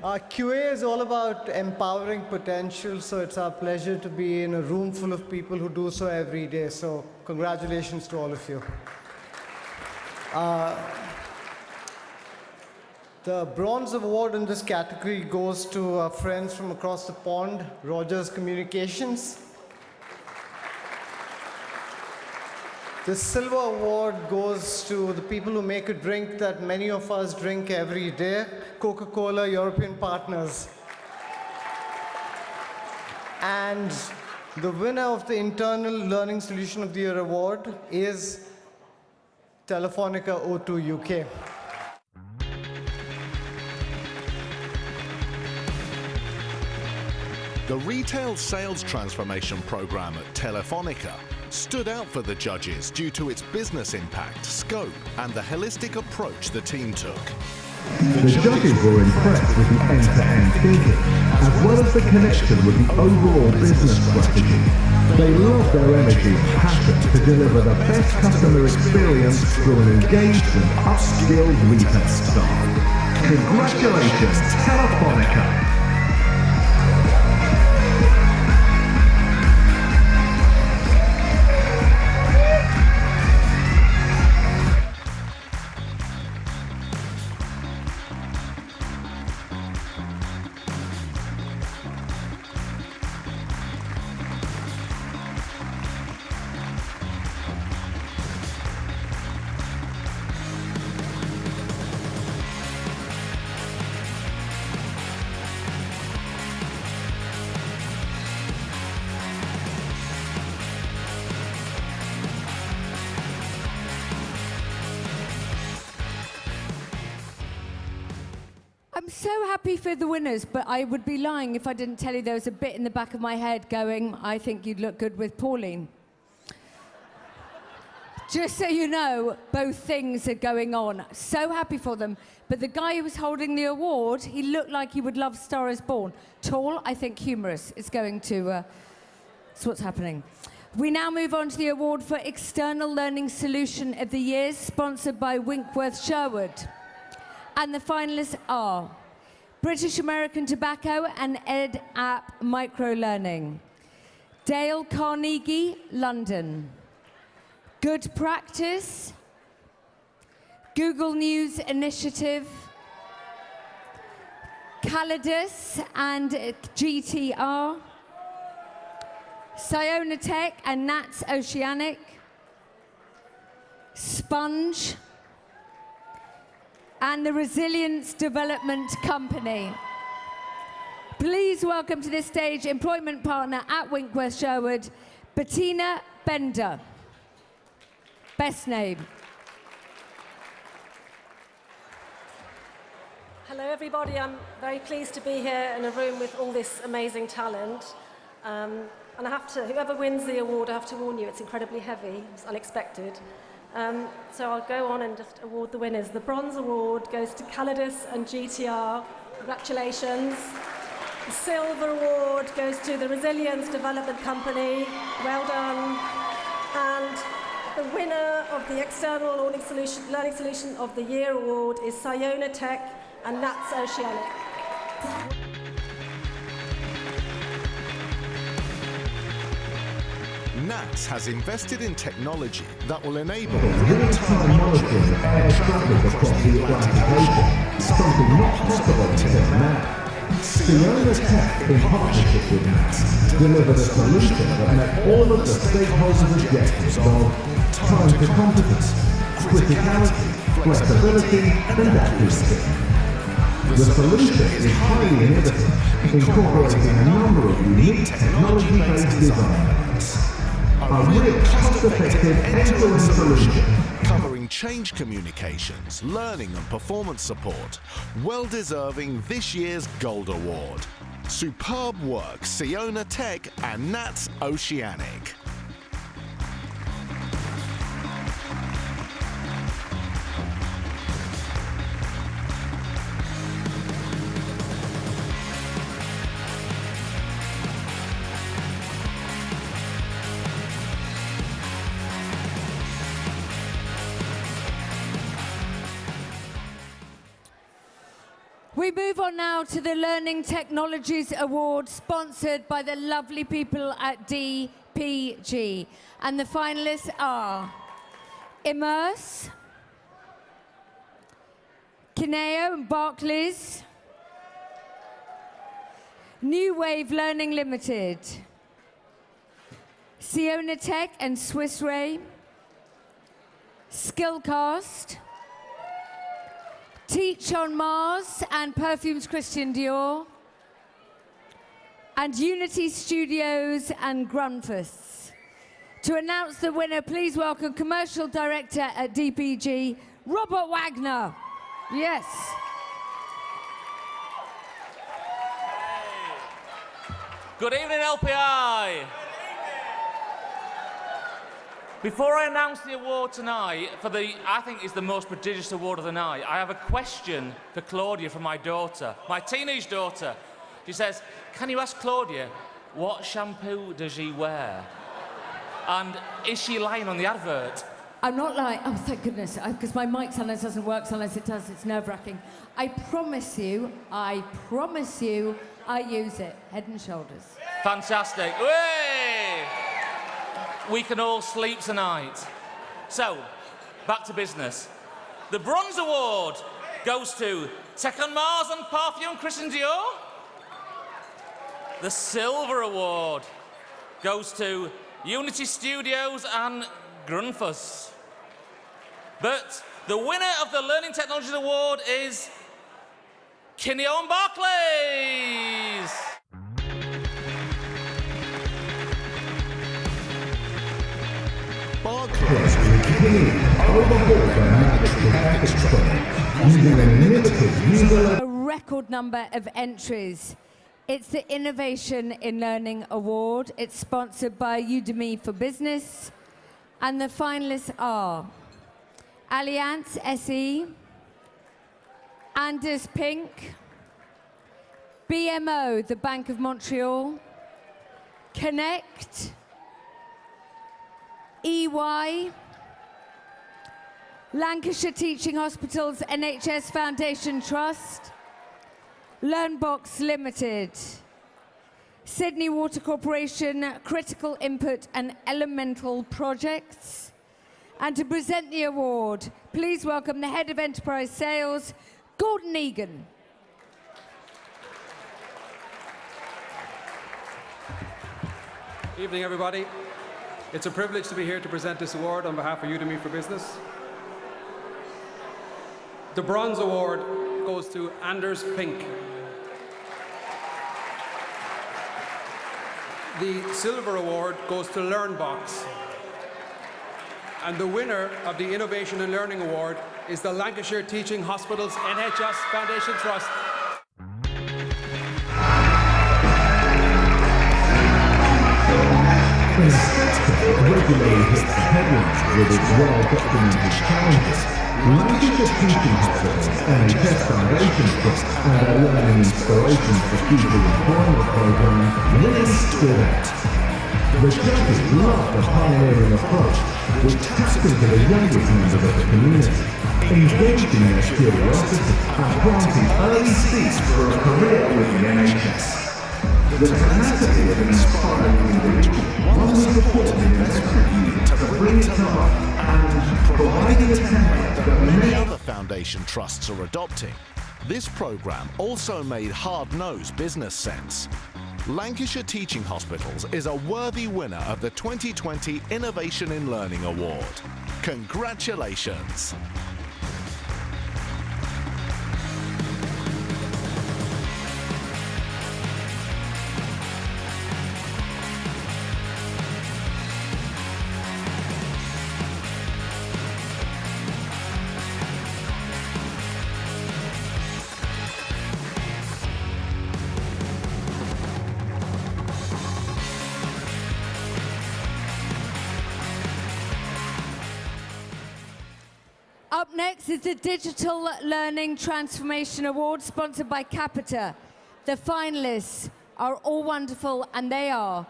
QA is all about empowering potential, so it's our pleasure to be in a room full of people who do so every day. So congratulations to all of you. The bronze award in this category goes to our friends from across the pond, Rogers Communications. The silver award goes to the people who make a drink that many of us drink every day, Coca-Cola European Partners. And the winner of the Internal Learning Solution of the Year award is Telefonica O2 UK. The Retail Sales Transformation Programme at Telefonica stood out for the judges due to its business impact, scope, and the holistic approach the team took. The judges were impressed with the end-to-end thinking, as well as the connection with the overall business strategy. They love their energy and passion to deliver the best customer experience through an engaged and upskilled retail staff. Congratulations, Telefonica! I'm so happy for the winners, but I would be lying if I didn't tell you there was a bit in the back of my head going, I think you'd look good with Pauline. Just so you know, both things are going on. So happy for them. But the guy who was holding the award, he looked like he would love Star is Born. Tall, I think humorous. It's going to, that's what's happening. We now move on to the award for External Learning Solution of the Year, sponsored by Winkworth Sherwood. And the finalists are British American Tobacco and EdApp Microlearning, Dale Carnegie, London, Good Practice, Google News Initiative, Calidus and GTR, Siona Tech and Nats Oceanic, Sponge, and the Resilience Development Company. Please welcome to this stage employment partner at Winkworth Sherwood, Bettina Bender. Best name. Hello everybody, I'm very pleased to be here in a room with all this amazing talent. And I have to, whoever wins the award, I have to warn you, it's incredibly heavy, it's unexpected. So I'll go on and just award the winners. The Bronze Award goes to Calidus and GTR. Congratulations. The Silver Award goes to the Resilience Development Company. Well done. And the winner of the External Learning Solution of the Year Award is Siona Tech and NATS Oceanic. NATS has invested in technology that will enable real-time monitoring of air traffic across the Atlantic Ocean, something not possible until now. Siona Tech, in partnership with NATS, delivered a solution that met all of the stakeholders' objectives of time to competence, criticality, flexibility, and accuracy. The solution is highly innovative, incorporating a number of unique technology-based designs. A real cost-effective end-to-end solution. covering change communications, learning and performance support, well deserving this year's Gold Award. Superb work, Siona Tech and NATS Oceanic. We move on now to the Learning Technologies Award, sponsored by the lovely people at DPG. And the finalists are Immerse, Kineo and Barclays, New Wave Learning Limited, Siona Tech and Swiss Ray, Skillcast, Teach on Mars and Perfumes Christian Dior, and Unity Studios and Grundfos. To announce the winner, please welcome Commercial Director at DPG, Robert Wagner. Yes. Good evening, LPI. Before I announce the award tonight, for the, I think is the most prodigious award of the night, I have a question for Claudia from my daughter, my teenage daughter. She says, can you ask Claudia, what shampoo does she wear? And is she lying on the advert? I'm not lying. Oh, thank goodness. Because my mic sometimes doesn't work, sometimes it does. It's nerve-wracking. I promise you, I use it. Head and Shoulders. Fantastic. Whey! We can all sleep tonight. So, back to business. The Bronze Award goes to Tech on Mars and Parfum Christian Dior. The Silver Award goes to Unity Studios and Grundfos. But the winner of the Learning Technologies Award is Kineo and Barclays. Barclays A record number of entries. It's the Innovation in Learning Award. It's sponsored by Udemy for Business. And the finalists are Allianz SE, Anders Pink, BMO, the Bank of Montreal, Connect, EY, Lancashire Teaching Hospitals NHS Foundation Trust, LearnBox Limited, Sydney Water Corporation, Critical Input and Elemental Projects. And to present the award, please welcome the Head of Enterprise Sales, Gordon Egan. Evening, everybody. It's a privilege to be here to present this award on behalf of Udemy for Business. The Bronze Award goes to Anders Pink. The Silver Award goes to LearnBox. And the winner of the Innovation and Learning Award is the Lancashire Teaching Hospitals NHS Foundation Trust. Regularly hits the headlines with its well-documented challenges. Lancashire Teaching Hospitals, NHS Foundation Trust, and our Learning Inspiration for Future Employment programme really stood out. The judges love the pioneering approach, which taps into the youngest members of the community, engaging their curiosity and planting early seeds for a career with the NHS. The tenacity of an inspiring individual, one who supports in desperate youth to bring it to life and providing a template that Many other foundation trusts are adopting. This programme also made hard-nosed business sense. Lancashire Teaching Hospitals is a worthy winner of the 2020 Innovation in Learning Award. Congratulations! Up next is the Digital Learning Transformation Award, sponsored by Capita. The finalists are all wonderful, and they are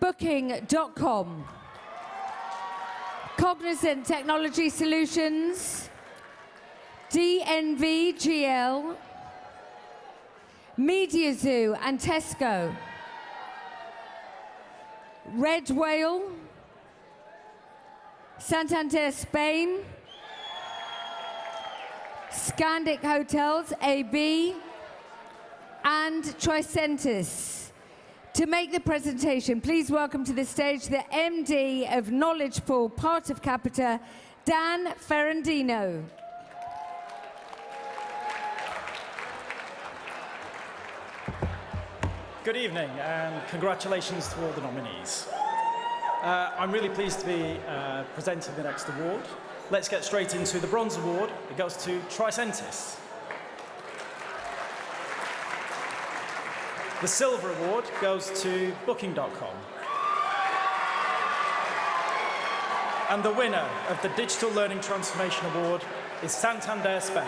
Booking.com, Cognizant Technology Solutions, DNVGL, MediaZoo and Tesco, Red Whale, Santander Spain, Scandic Hotels AB, and Tricentis. To make the presentation, please welcome to the stage the MD of Knowledge Pool, part of Capita, Dan Ferrandino. Good evening, and congratulations to all the nominees. I'm really pleased to be presenting the next award. Let's get straight into the Bronze Award. It goes to Tricentis. The Silver Award goes to Booking.com. And the winner of the Digital Learning Transformation Award is Santander Spain.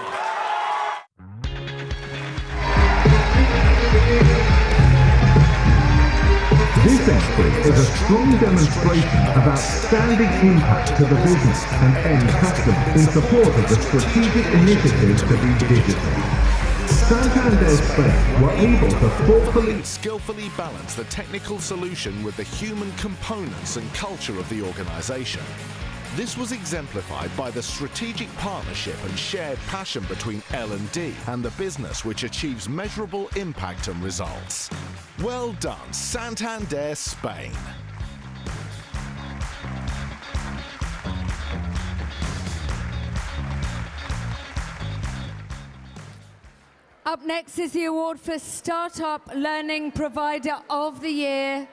This entry is a strong demonstration of outstanding impact to the business and end customer in support of the strategic initiatives to be digital. Santander Spain were able to thoughtfully and skillfully balance the technical solution with the human components and culture of the organisation. This was exemplified by the strategic partnership and shared passion between L&D and the business, which achieves measurable impact and results. Well done, Santander Spain. Up next is the award for Startup Learning Provider of the Year,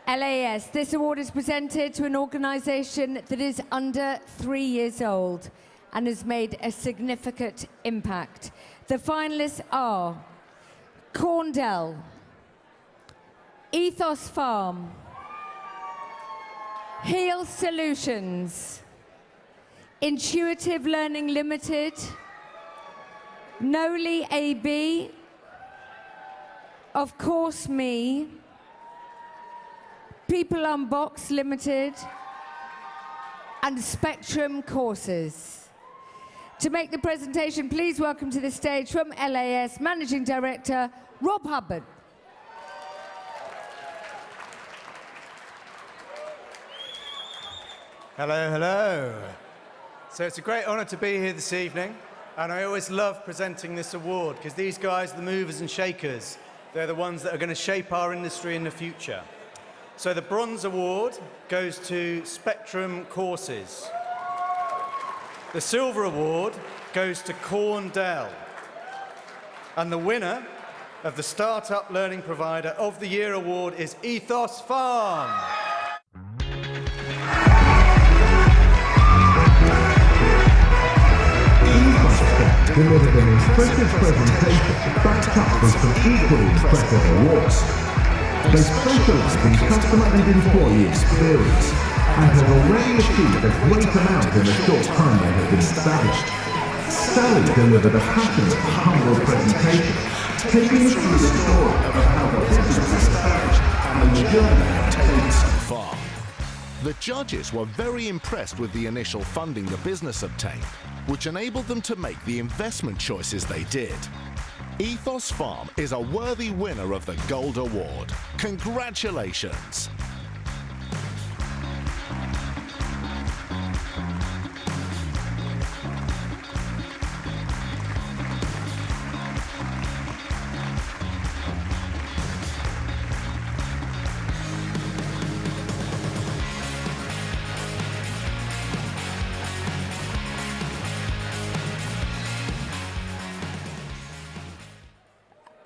LAS. This award is presented to an organisation that is under 3 years old and has made a significant impact. The finalists are Corndell, Ethos Farm, Heal Solutions, Intuitive Learning Limited, Noli AB, Of Course Me, People Unbox Limited, and Spectrum Courses. To make the presentation, please welcome to the stage from LAS Managing Director, Rob Hubbard. Hello, hello. So it's a great honour to be here this evening, and I always love presenting this award because these guys are the movers and shakers. They're the ones that are going to shape our industry in the future. So the Bronze Award goes to Spectrum Courses. The Silver Award goes to Corndell. And the winner of the Startup Learning Provider of the Year award is Ethos Farm. delivered an impressive presentation backed up with some equally impressive awards. They specialise in customer and employee experience and have already achieved a great amount in the short time they have been established. Sally delivered a passionate, humble presentation, taking us through the story of how the business was established and the journey taken so far. The judges were very impressed with the initial funding the business obtained, which enabled them to make the investment choices they did. Ethos Farm is a worthy winner of the Gold Award. Congratulations!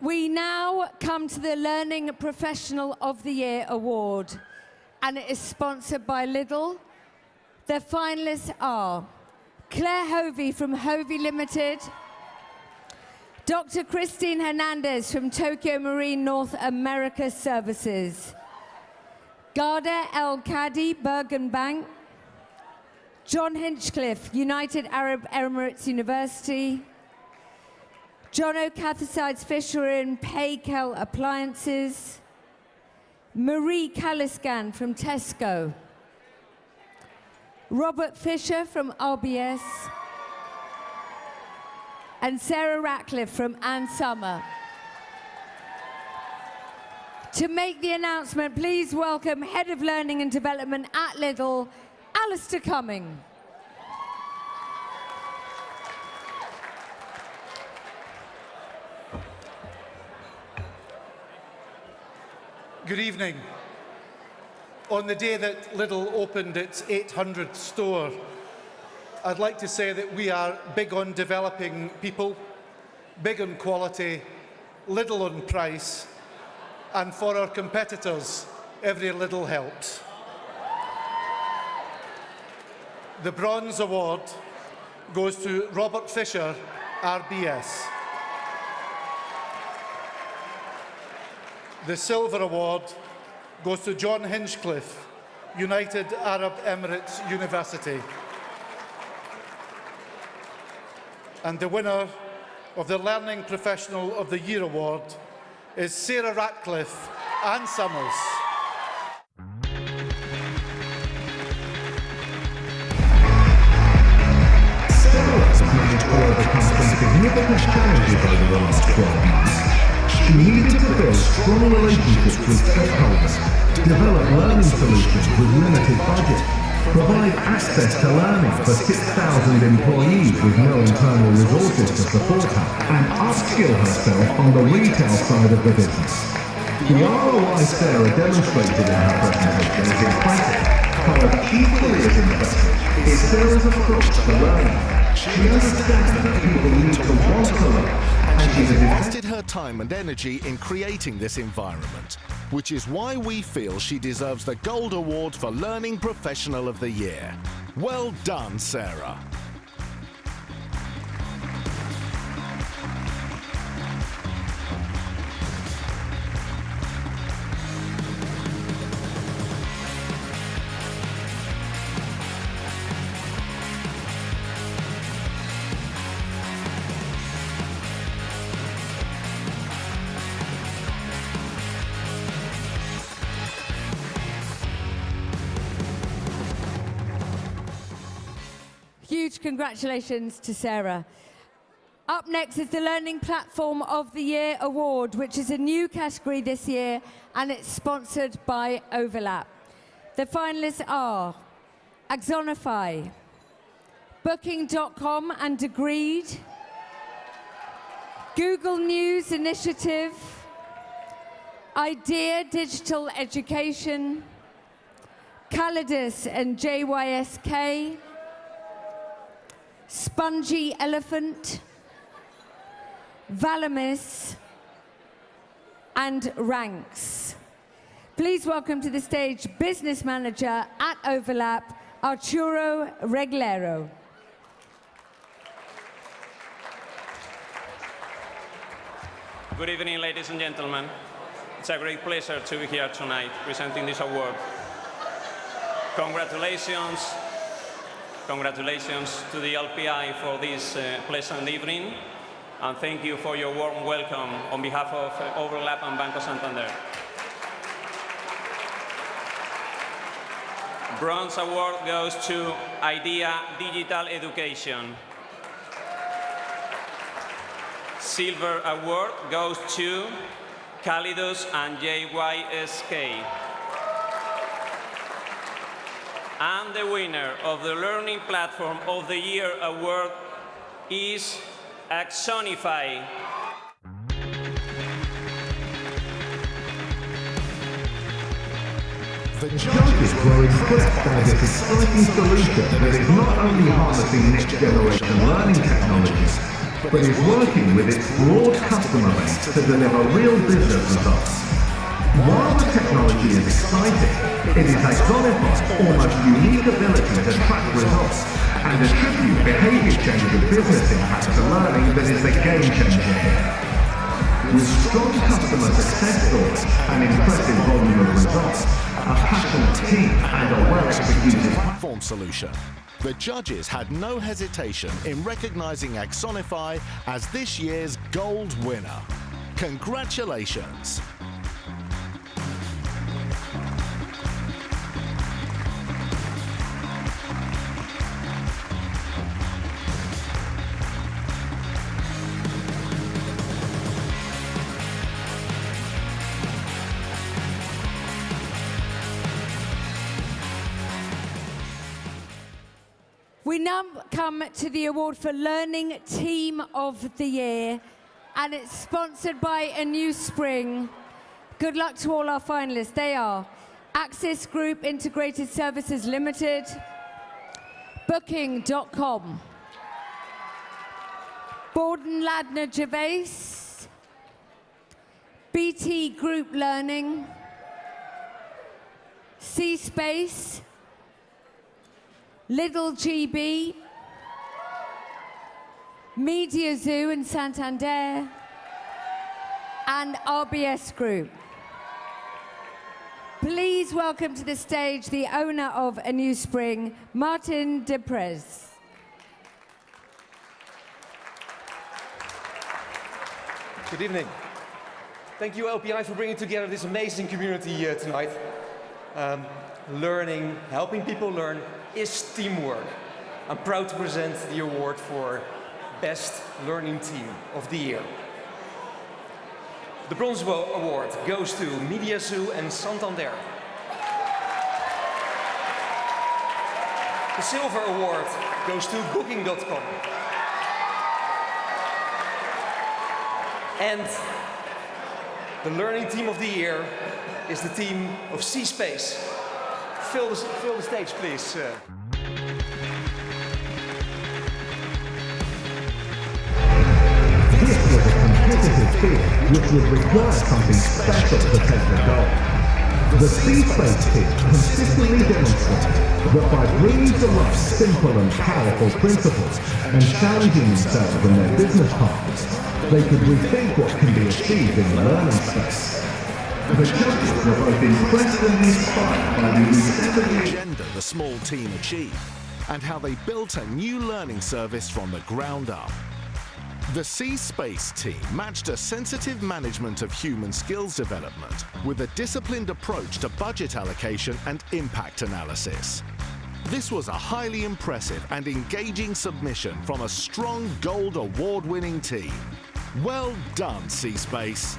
We now come to the Learning Professional of the Year Award, and it is sponsored by Lidl. The finalists are Claire Hovey from Hovey Limited, Dr. Christine Hernandez from Tokyo Marine North America Services, Garda El Kadi Bergen Bank, John Hinchcliffe, United Arab Emirates University, John O'Cathasides Fisher in Paykel Appliances, Marie Kaliskan from Tesco, Robert Fisher from RBS, and Sarah Ratcliffe from Ann Summer. To make the announcement, please welcome Head of Learning and Development at Lidl, Alistair Cumming. Good evening. On the day that Lidl opened its 800th store, I'd like to say that we are big on developing people, big on quality, little on price, and for our competitors, every little helps. The Bronze Award goes to Robert Fisher, RBS. The Silver Award goes to John Hinchcliffe, United Arab Emirates University. And the winner of the Learning Professional of the Year Award is Sarah Ratcliffe, Ann Summers. Sarah has managed to overcome some significant challenges over the last 12 months. She needed to build strong relationships with stakeholders, develop learning solutions with limited budget, provide access to learning for 6,000 employees with no internal resources to support her, and upskill herself on the retail side of the business. The ROI Sarah demonstrated in her presentation is impressive. However, equally as impressive is Sarah's approach to learning. She understands that people need to want to learn, and she has Invested her time and energy in creating this environment, which is why we feel she deserves the Gold Award for Learning Professional of the Year. Well done, Sarah. Huge congratulations to Sarah. Up next is the Learning Platform of the Year Award, which is a new category this year, and it's sponsored by Overlap. The finalists are Axonify, Booking.com and Agreed, Google News Initiative, Idea Digital Education, Calidus and JYSK, Spongy Elephant, Valamis, and Ranks. Please welcome to the stage Business Manager at Overlap, Arturo Reglero. Good evening, ladies and gentlemen. It's a great pleasure to be here tonight presenting this award. Congratulations. Congratulations to the LPI for this pleasant evening, and thank you for your warm welcome on behalf of Overlap and Banco Santander. Bronze award goes to IDEA Digital Education. Silver award goes to Calidus and JYSK. And the winner of the Learning Platform of the Year award is Axonify. The judges were impressed by this exciting solution that is not only harnessing next-generation learning technologies, but is working with its broad customer base to deliver real business results. While the technology is exciting, it is Axonify's almost unique ability to track results and attribute behavior-changing business impact to learning that is the game-changer here. With strong customer success stories and impressive volume of results, a passionate team and a well-executed platform solution, the judges had no hesitation in recognizing Axonify as this year's gold winner. Congratulations! We now come to the award for Learning Team of the Year, and it's sponsored by A New Spring. Good luck to all our finalists. They are Axis Group Integrated Services Limited, Booking.com, Borden Ladner Gervais, BT Group Learning, C-Space, Little GB, Media Zoo in Santander, and RBS Group. Please welcome to the stage the owner of A New Spring, Martin Deprez. Good evening. Thank you, LPI, for bringing together this amazing community here tonight. Learning, helping people learn is teamwork. I'm proud to present the award for Best Learning Team of the Year. The Bronze Award goes to Media Zoo and Santander. The Silver Award goes to Booking.com. And the Learning Team of the Year is the team of C-Space. Fill the stage, please. This was a competitive field which would require something special to take the gold. The C-Space team consistently demonstrated that by bringing to life simple and powerful principles and challenging themselves and their business partners, they could rethink what can be achieved in the learning space. The judges were both impressed and inspired by the receptive agenda the small team achieved and how they built a new learning service from the ground up. The C-Space team matched a sensitive management of human skills development with a disciplined approach to budget allocation and impact analysis. This was a highly impressive and engaging submission from a strong Gold Award-winning team. Well done, C-Space.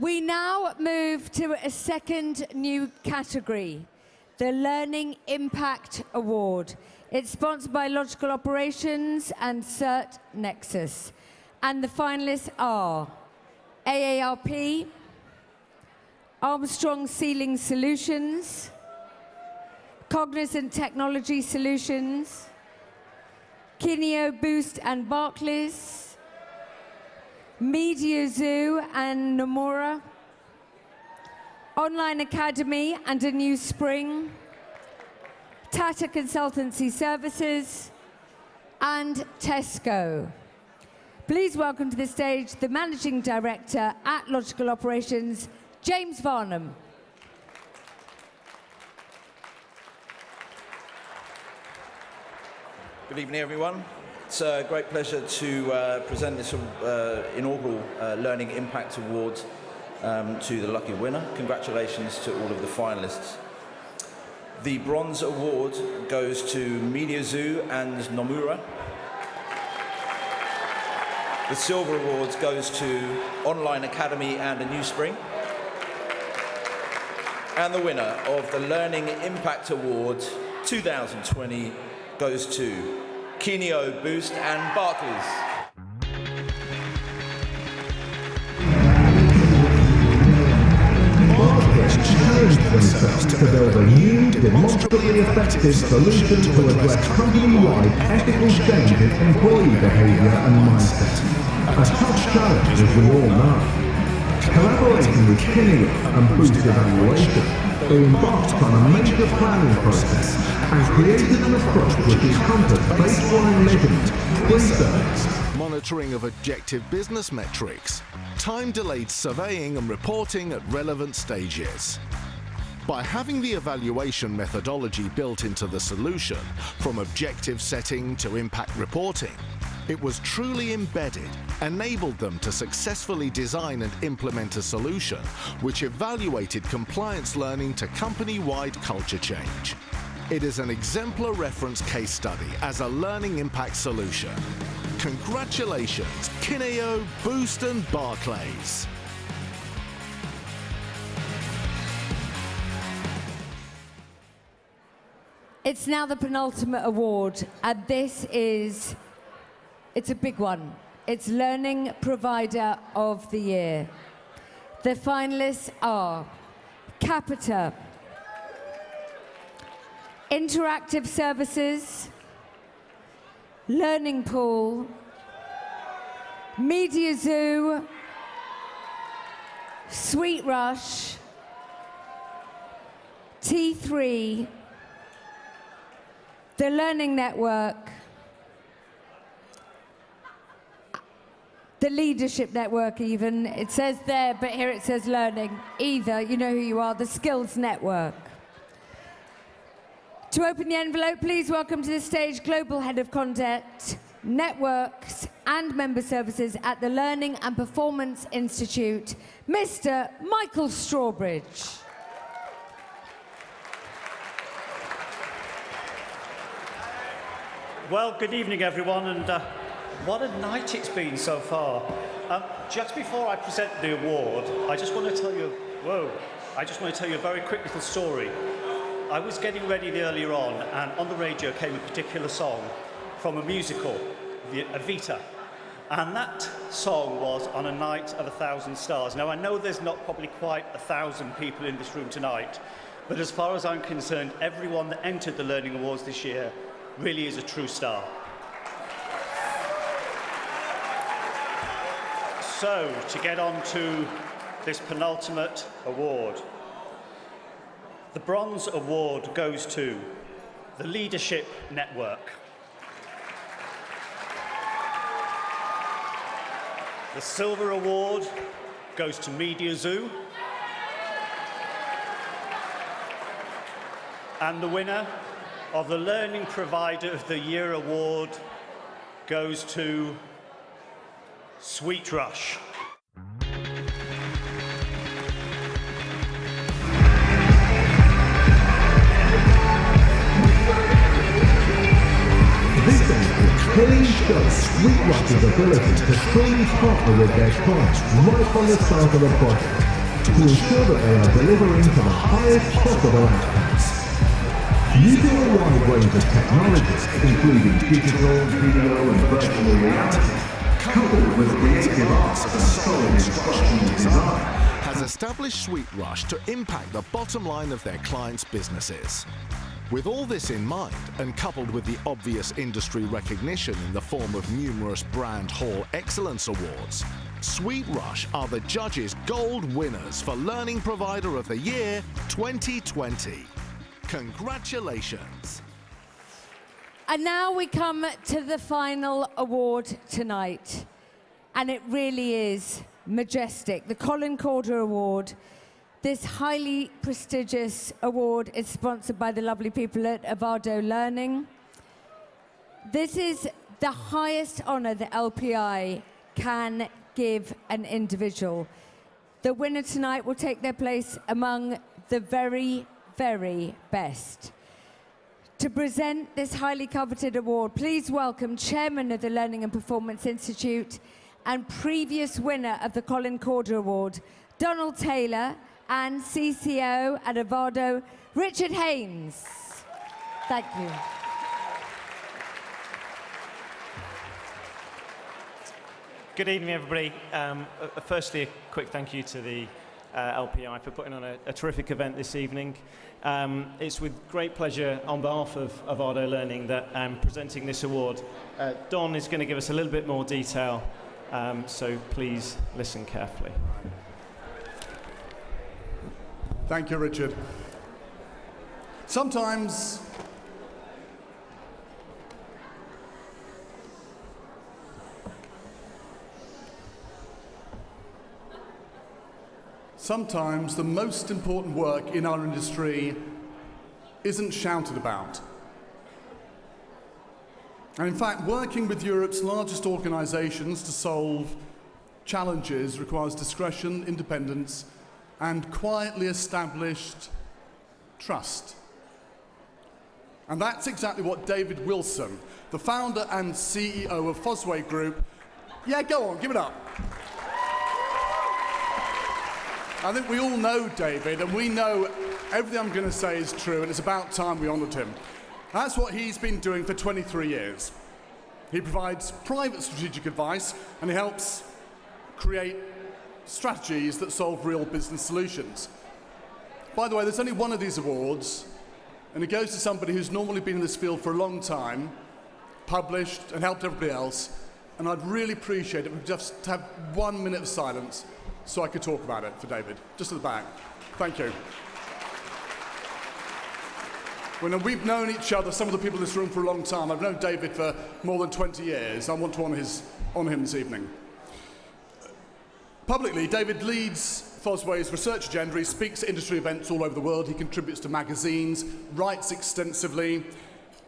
We now move to a second new category, the Learning Impact Award. It's sponsored by Logical Operations and Cert Nexus. And the finalists are AARP, Armstrong Sealing Solutions, Cognizant Technology Solutions, Kineo Boost and Barclays, Media Zoo and Nomura, Online Academy and A New Spring, Tata Consultancy Services, and Tesco. Please welcome to the stage the Managing Director at Logical Operations, James Varnum. Good evening, everyone. It's a great pleasure to present this inaugural Learning Impact Award to the lucky winner. Congratulations to all of the finalists. The bronze award goes to Mediazoo and Nomura. The silver award goes to Online Academy and A New Spring. And the winner of the Learning Impact Award 2020 goes to Kineo, Boost and Barclays. Challenge themselves to build a new, demonstrably effective solution to address company-wide ethical change in employee behaviour and mindset. A tough challenge, as we all know. Collaborating with Kineo and Boost Evaluation, they embarked on a major planning process and created an approach which encompassed baseline measurement, pre-surveys, monitoring of objective business metrics, time-delayed surveying and reporting at relevant stages. By having the evaluation methodology built into the solution, from objective setting to impact reporting, it was truly embedded, enabled them to successfully design and implement a solution which evaluated compliance learning to company-wide culture change. It is an exemplar reference case study as a learning impact solution. Congratulations, Kineo, Boost and Barclays. It's now the penultimate award, and it's a big one. It's Learning Provider of the Year. The finalists are Capita, Interactive Services, Learning Pool, Mediazoo, Sweet Rush, T3, the Learning Network, the Leadership Network even. It says there, but here it says Learning. Either, you know who you are, the Skills Network. To open the envelope, please welcome to the stage Global Head of Content, Networks and Member Services at the Learning and Performance Institute, Mr. Michael Strawbridge. Well, good evening, everyone, and what a night it's been so far. Just before I present the award, I just want to tell you a very quick little story. I was getting ready earlier on the radio came a particular song from a musical, Evita, and that song was On a Night of 1,000 Stars. Now, I know there's not probably quite 1,000 people in this room tonight, but as far as I'm concerned, everyone that entered the Learning Awards this year really is a true star. So, to get on to this penultimate award, the Bronze Award goes to the Leadership Network. The Silver Award goes to Mediazoo. And the winner of the Learning Provider of the Year award goes to Sweet Rush. Clearly shows Sweet Rush's ability to truly partner with their clients right from the start of the project to ensure that they are delivering to the highest possible outcomes. Using a wide range of technologies, including digital, video and virtual reality, coupled with creative arts and solid instructional design, has established Sweet Rush to impact the bottom line of their clients' businesses. With all this in mind, and coupled with the obvious industry recognition in the form of numerous Brand Hall Excellence Awards, Sweet Rush are the judges' gold winners for Learning Provider of the Year 2020. Congratulations. And now we come to the final award tonight. And it really is majestic. The Colin Calder Award. This highly prestigious award is sponsored by the lovely people at Avado Learning. This is the highest honor the LPI can give an individual. The winner tonight will take their place among the very, very best. To present this highly coveted award, please welcome Chairman of the Learning and Performance Institute and previous winner of the Colin Corder Award, Donald Taylor, and CCO at Avado, Richard Haynes. Thank you. Good evening, everybody. Firstly, a quick thank you to the LPI for putting on a terrific event this evening. It's with great pleasure on behalf of Avado Learning that I'm presenting this award. Don is going to give us a little bit more detail, so please listen carefully. Thank you, Richard. Sometimes the most important work in our industry isn't shouted about. And in fact, working with Europe's largest organisations to solve challenges requires discretion, independence, and quietly established trust. And that's exactly what David Wilson, the founder and CEO of Fosway Group, yeah, go on, give it up. I think we all know David, and we know everything I'm going to say is true, and it's about time we honoured him. That's what he's been doing for 23 years. He provides private strategic advice, and he helps create strategies that solve real business solutions. By the way, there's only one of these awards, and it goes to somebody who's normally been in this field for a long time, published and helped everybody else, and I'd really appreciate it if we could just have 1 minute of silence so I could talk about it for David, just at the back. Thank you. Well, we've known each other, some of the people in this room, for a long time. I've known David for more than 20 years. I want to honour him this evening. Publicly, David leads Fosway's research agenda. He speaks at industry events all over the world. He contributes to magazines, writes extensively.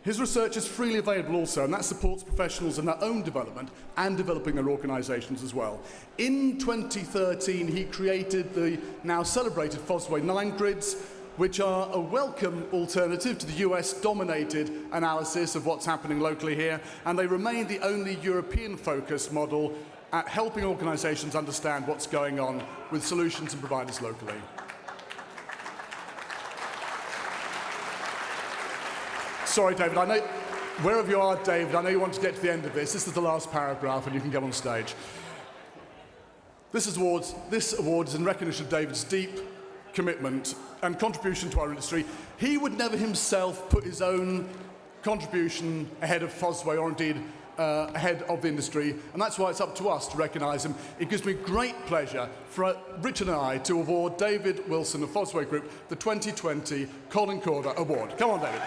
His research is freely available also, and that supports professionals in their own development and developing their organisations as well. In 2013, he created the now celebrated Fosway 9 grids, which are a welcome alternative to the US-dominated analysis of what's happening locally here, and they remain the only European-focused model at helping organisations understand what's going on with solutions and providers locally. Sorry, David, I know, wherever you are, David, I know you want to get to the end of this. This is the last paragraph, and you can go on stage. This award is in recognition of David's deep commitment and contribution to our industry. He would never himself put his own contribution ahead of Fosway, or indeed ahead of the industry, and that's why it's up to us to recognise him. It gives me great pleasure for Richard and I to award David Wilson of Fosway Group the 2020 Colin Corder Award. Come on, David.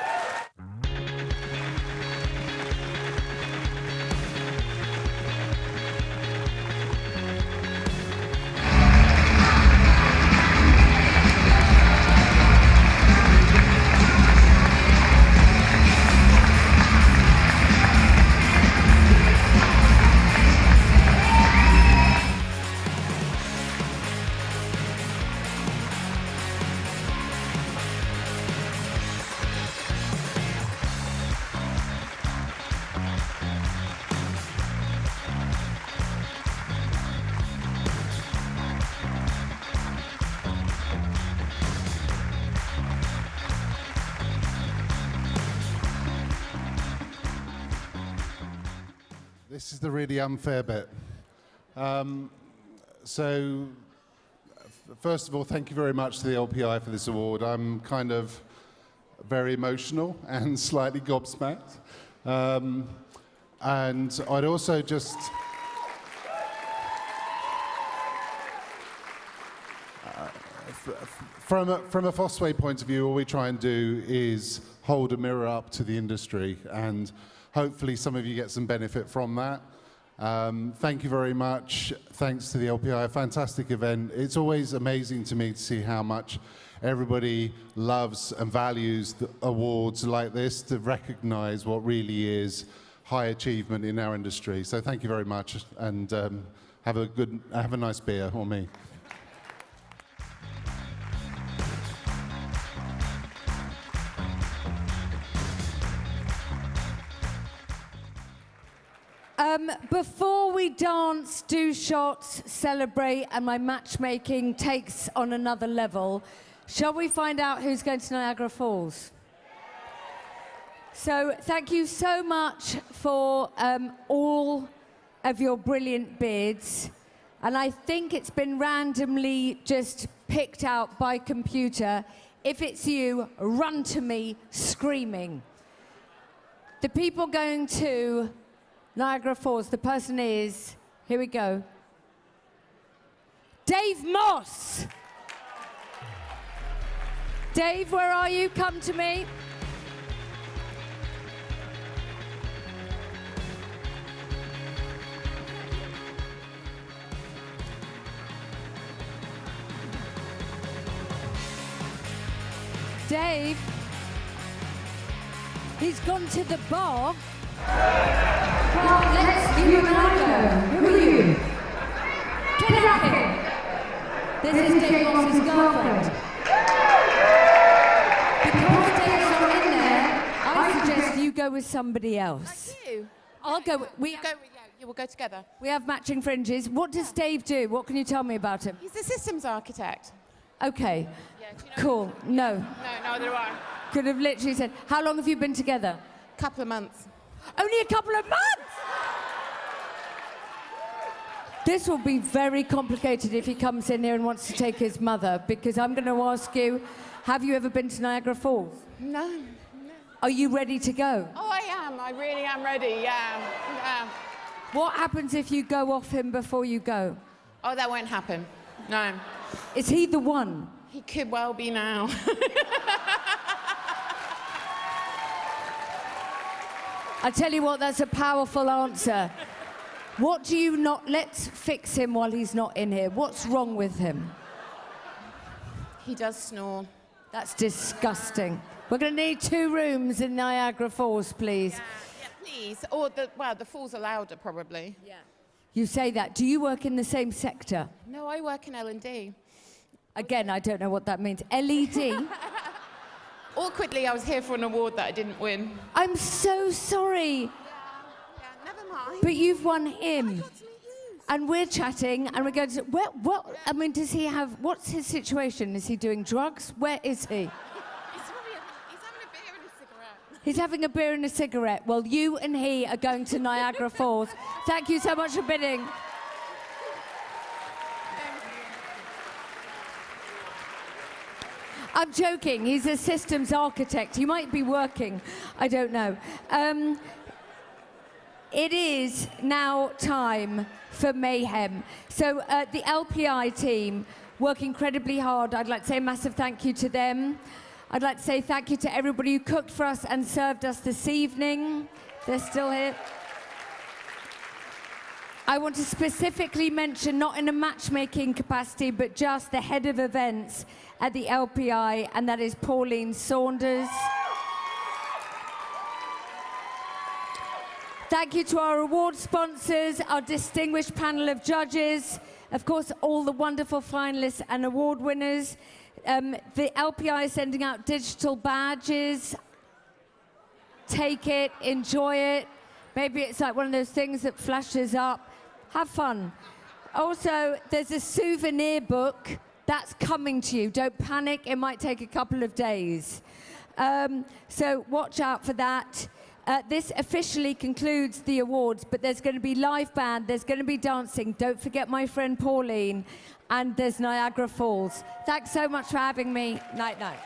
This is the really unfair bit. First of all, thank you very much to the LPI for this award. I'm kind of very emotional and slightly gobsmacked. And I'd also just... From a Fosway point of view, all we try and do is hold a mirror up to the industry, and hopefully some of you get some benefit from that. Thank you very much. Thanks to the LPI, a fantastic event. It's always amazing to me to see how much everybody loves and values the awards like this to recognise what really is high achievement in our industry. So thank you very much, and have a nice beer on me. Before we dance, do shots, celebrate, and my matchmaking takes on another level, shall we find out who's going to Niagara Falls? So thank you so much for all of your brilliant bids. And I think it's been randomly just picked out by computer. If it's you, run to me screaming. The people going to Niagara Falls, the person is, here we go, Dave Moss. Dave, where are you? Come to me. Dave, he's gone to the bar. Well, let's give him another. Who are you? Get out here. This is Dave Moss's girlfriend. Because Dave's not in there, I suggest you go with somebody else. I do. I'll go with... You will go together. We have matching fringes. What does Dave do? What can you tell me about him? He's a systems architect. Okay. Yeah, do you know Cool. No. No, neither do I. Could have literally said, how long have you been together? Couple of months. Only a couple of months? This will be very complicated if he comes in here and wants to take his mother, because I'm going to ask you, have you ever been to Niagara Falls? No. Are you ready to go? Oh, I am. I really am ready, yeah. What happens if you go off him before you go? Oh, that won't happen. No. Is he the one? He could well be now. I tell you what, that's a powerful answer. What do you not... Let's fix him while he's not in here. What's wrong with him? He does snore. That's disgusting. We're going to need 2 rooms in Niagara Falls, please. Yeah, please. Or, the falls are louder, probably. Yeah. You say that. Do you work in the same sector? No, I work in L&D. Again, I don't know what that means. LED? Awkwardly, I was here for an award that I didn't win. I'm so sorry. Yeah, never mind. But you've won him. And we're chatting, and we're going to... What? I mean, does he have... What's his situation? Is he doing drugs? Where is he? He's having a beer and a cigarette. Well, you and he are going to Niagara Falls. Thank you so much for bidding. I'm joking. He's a systems architect. He might be working. I don't know. It is now time for mayhem. So the LPI team work incredibly hard. I'd like to say a massive thank you to them. I'd like to say thank you to everybody who cooked for us and served us this evening. They're still here. I want to specifically mention, not in a matchmaking capacity, but just the head of events at the LPI, and that is Pauline Saunders. Thank you to our award sponsors, our distinguished panel of judges, of course, all the wonderful finalists and award winners. The LPI is sending out digital badges. Take it, enjoy it. Maybe it's like one of those things that flashes up. Have fun. Also, there's a souvenir book that's coming to you. Don't panic, it might take a couple of days. So watch out for that. This officially concludes the awards, but there's going to be live band, there's going to be dancing. Don't forget my friend Pauline, and there's Niagara Falls. Thanks so much for having me. Night, night.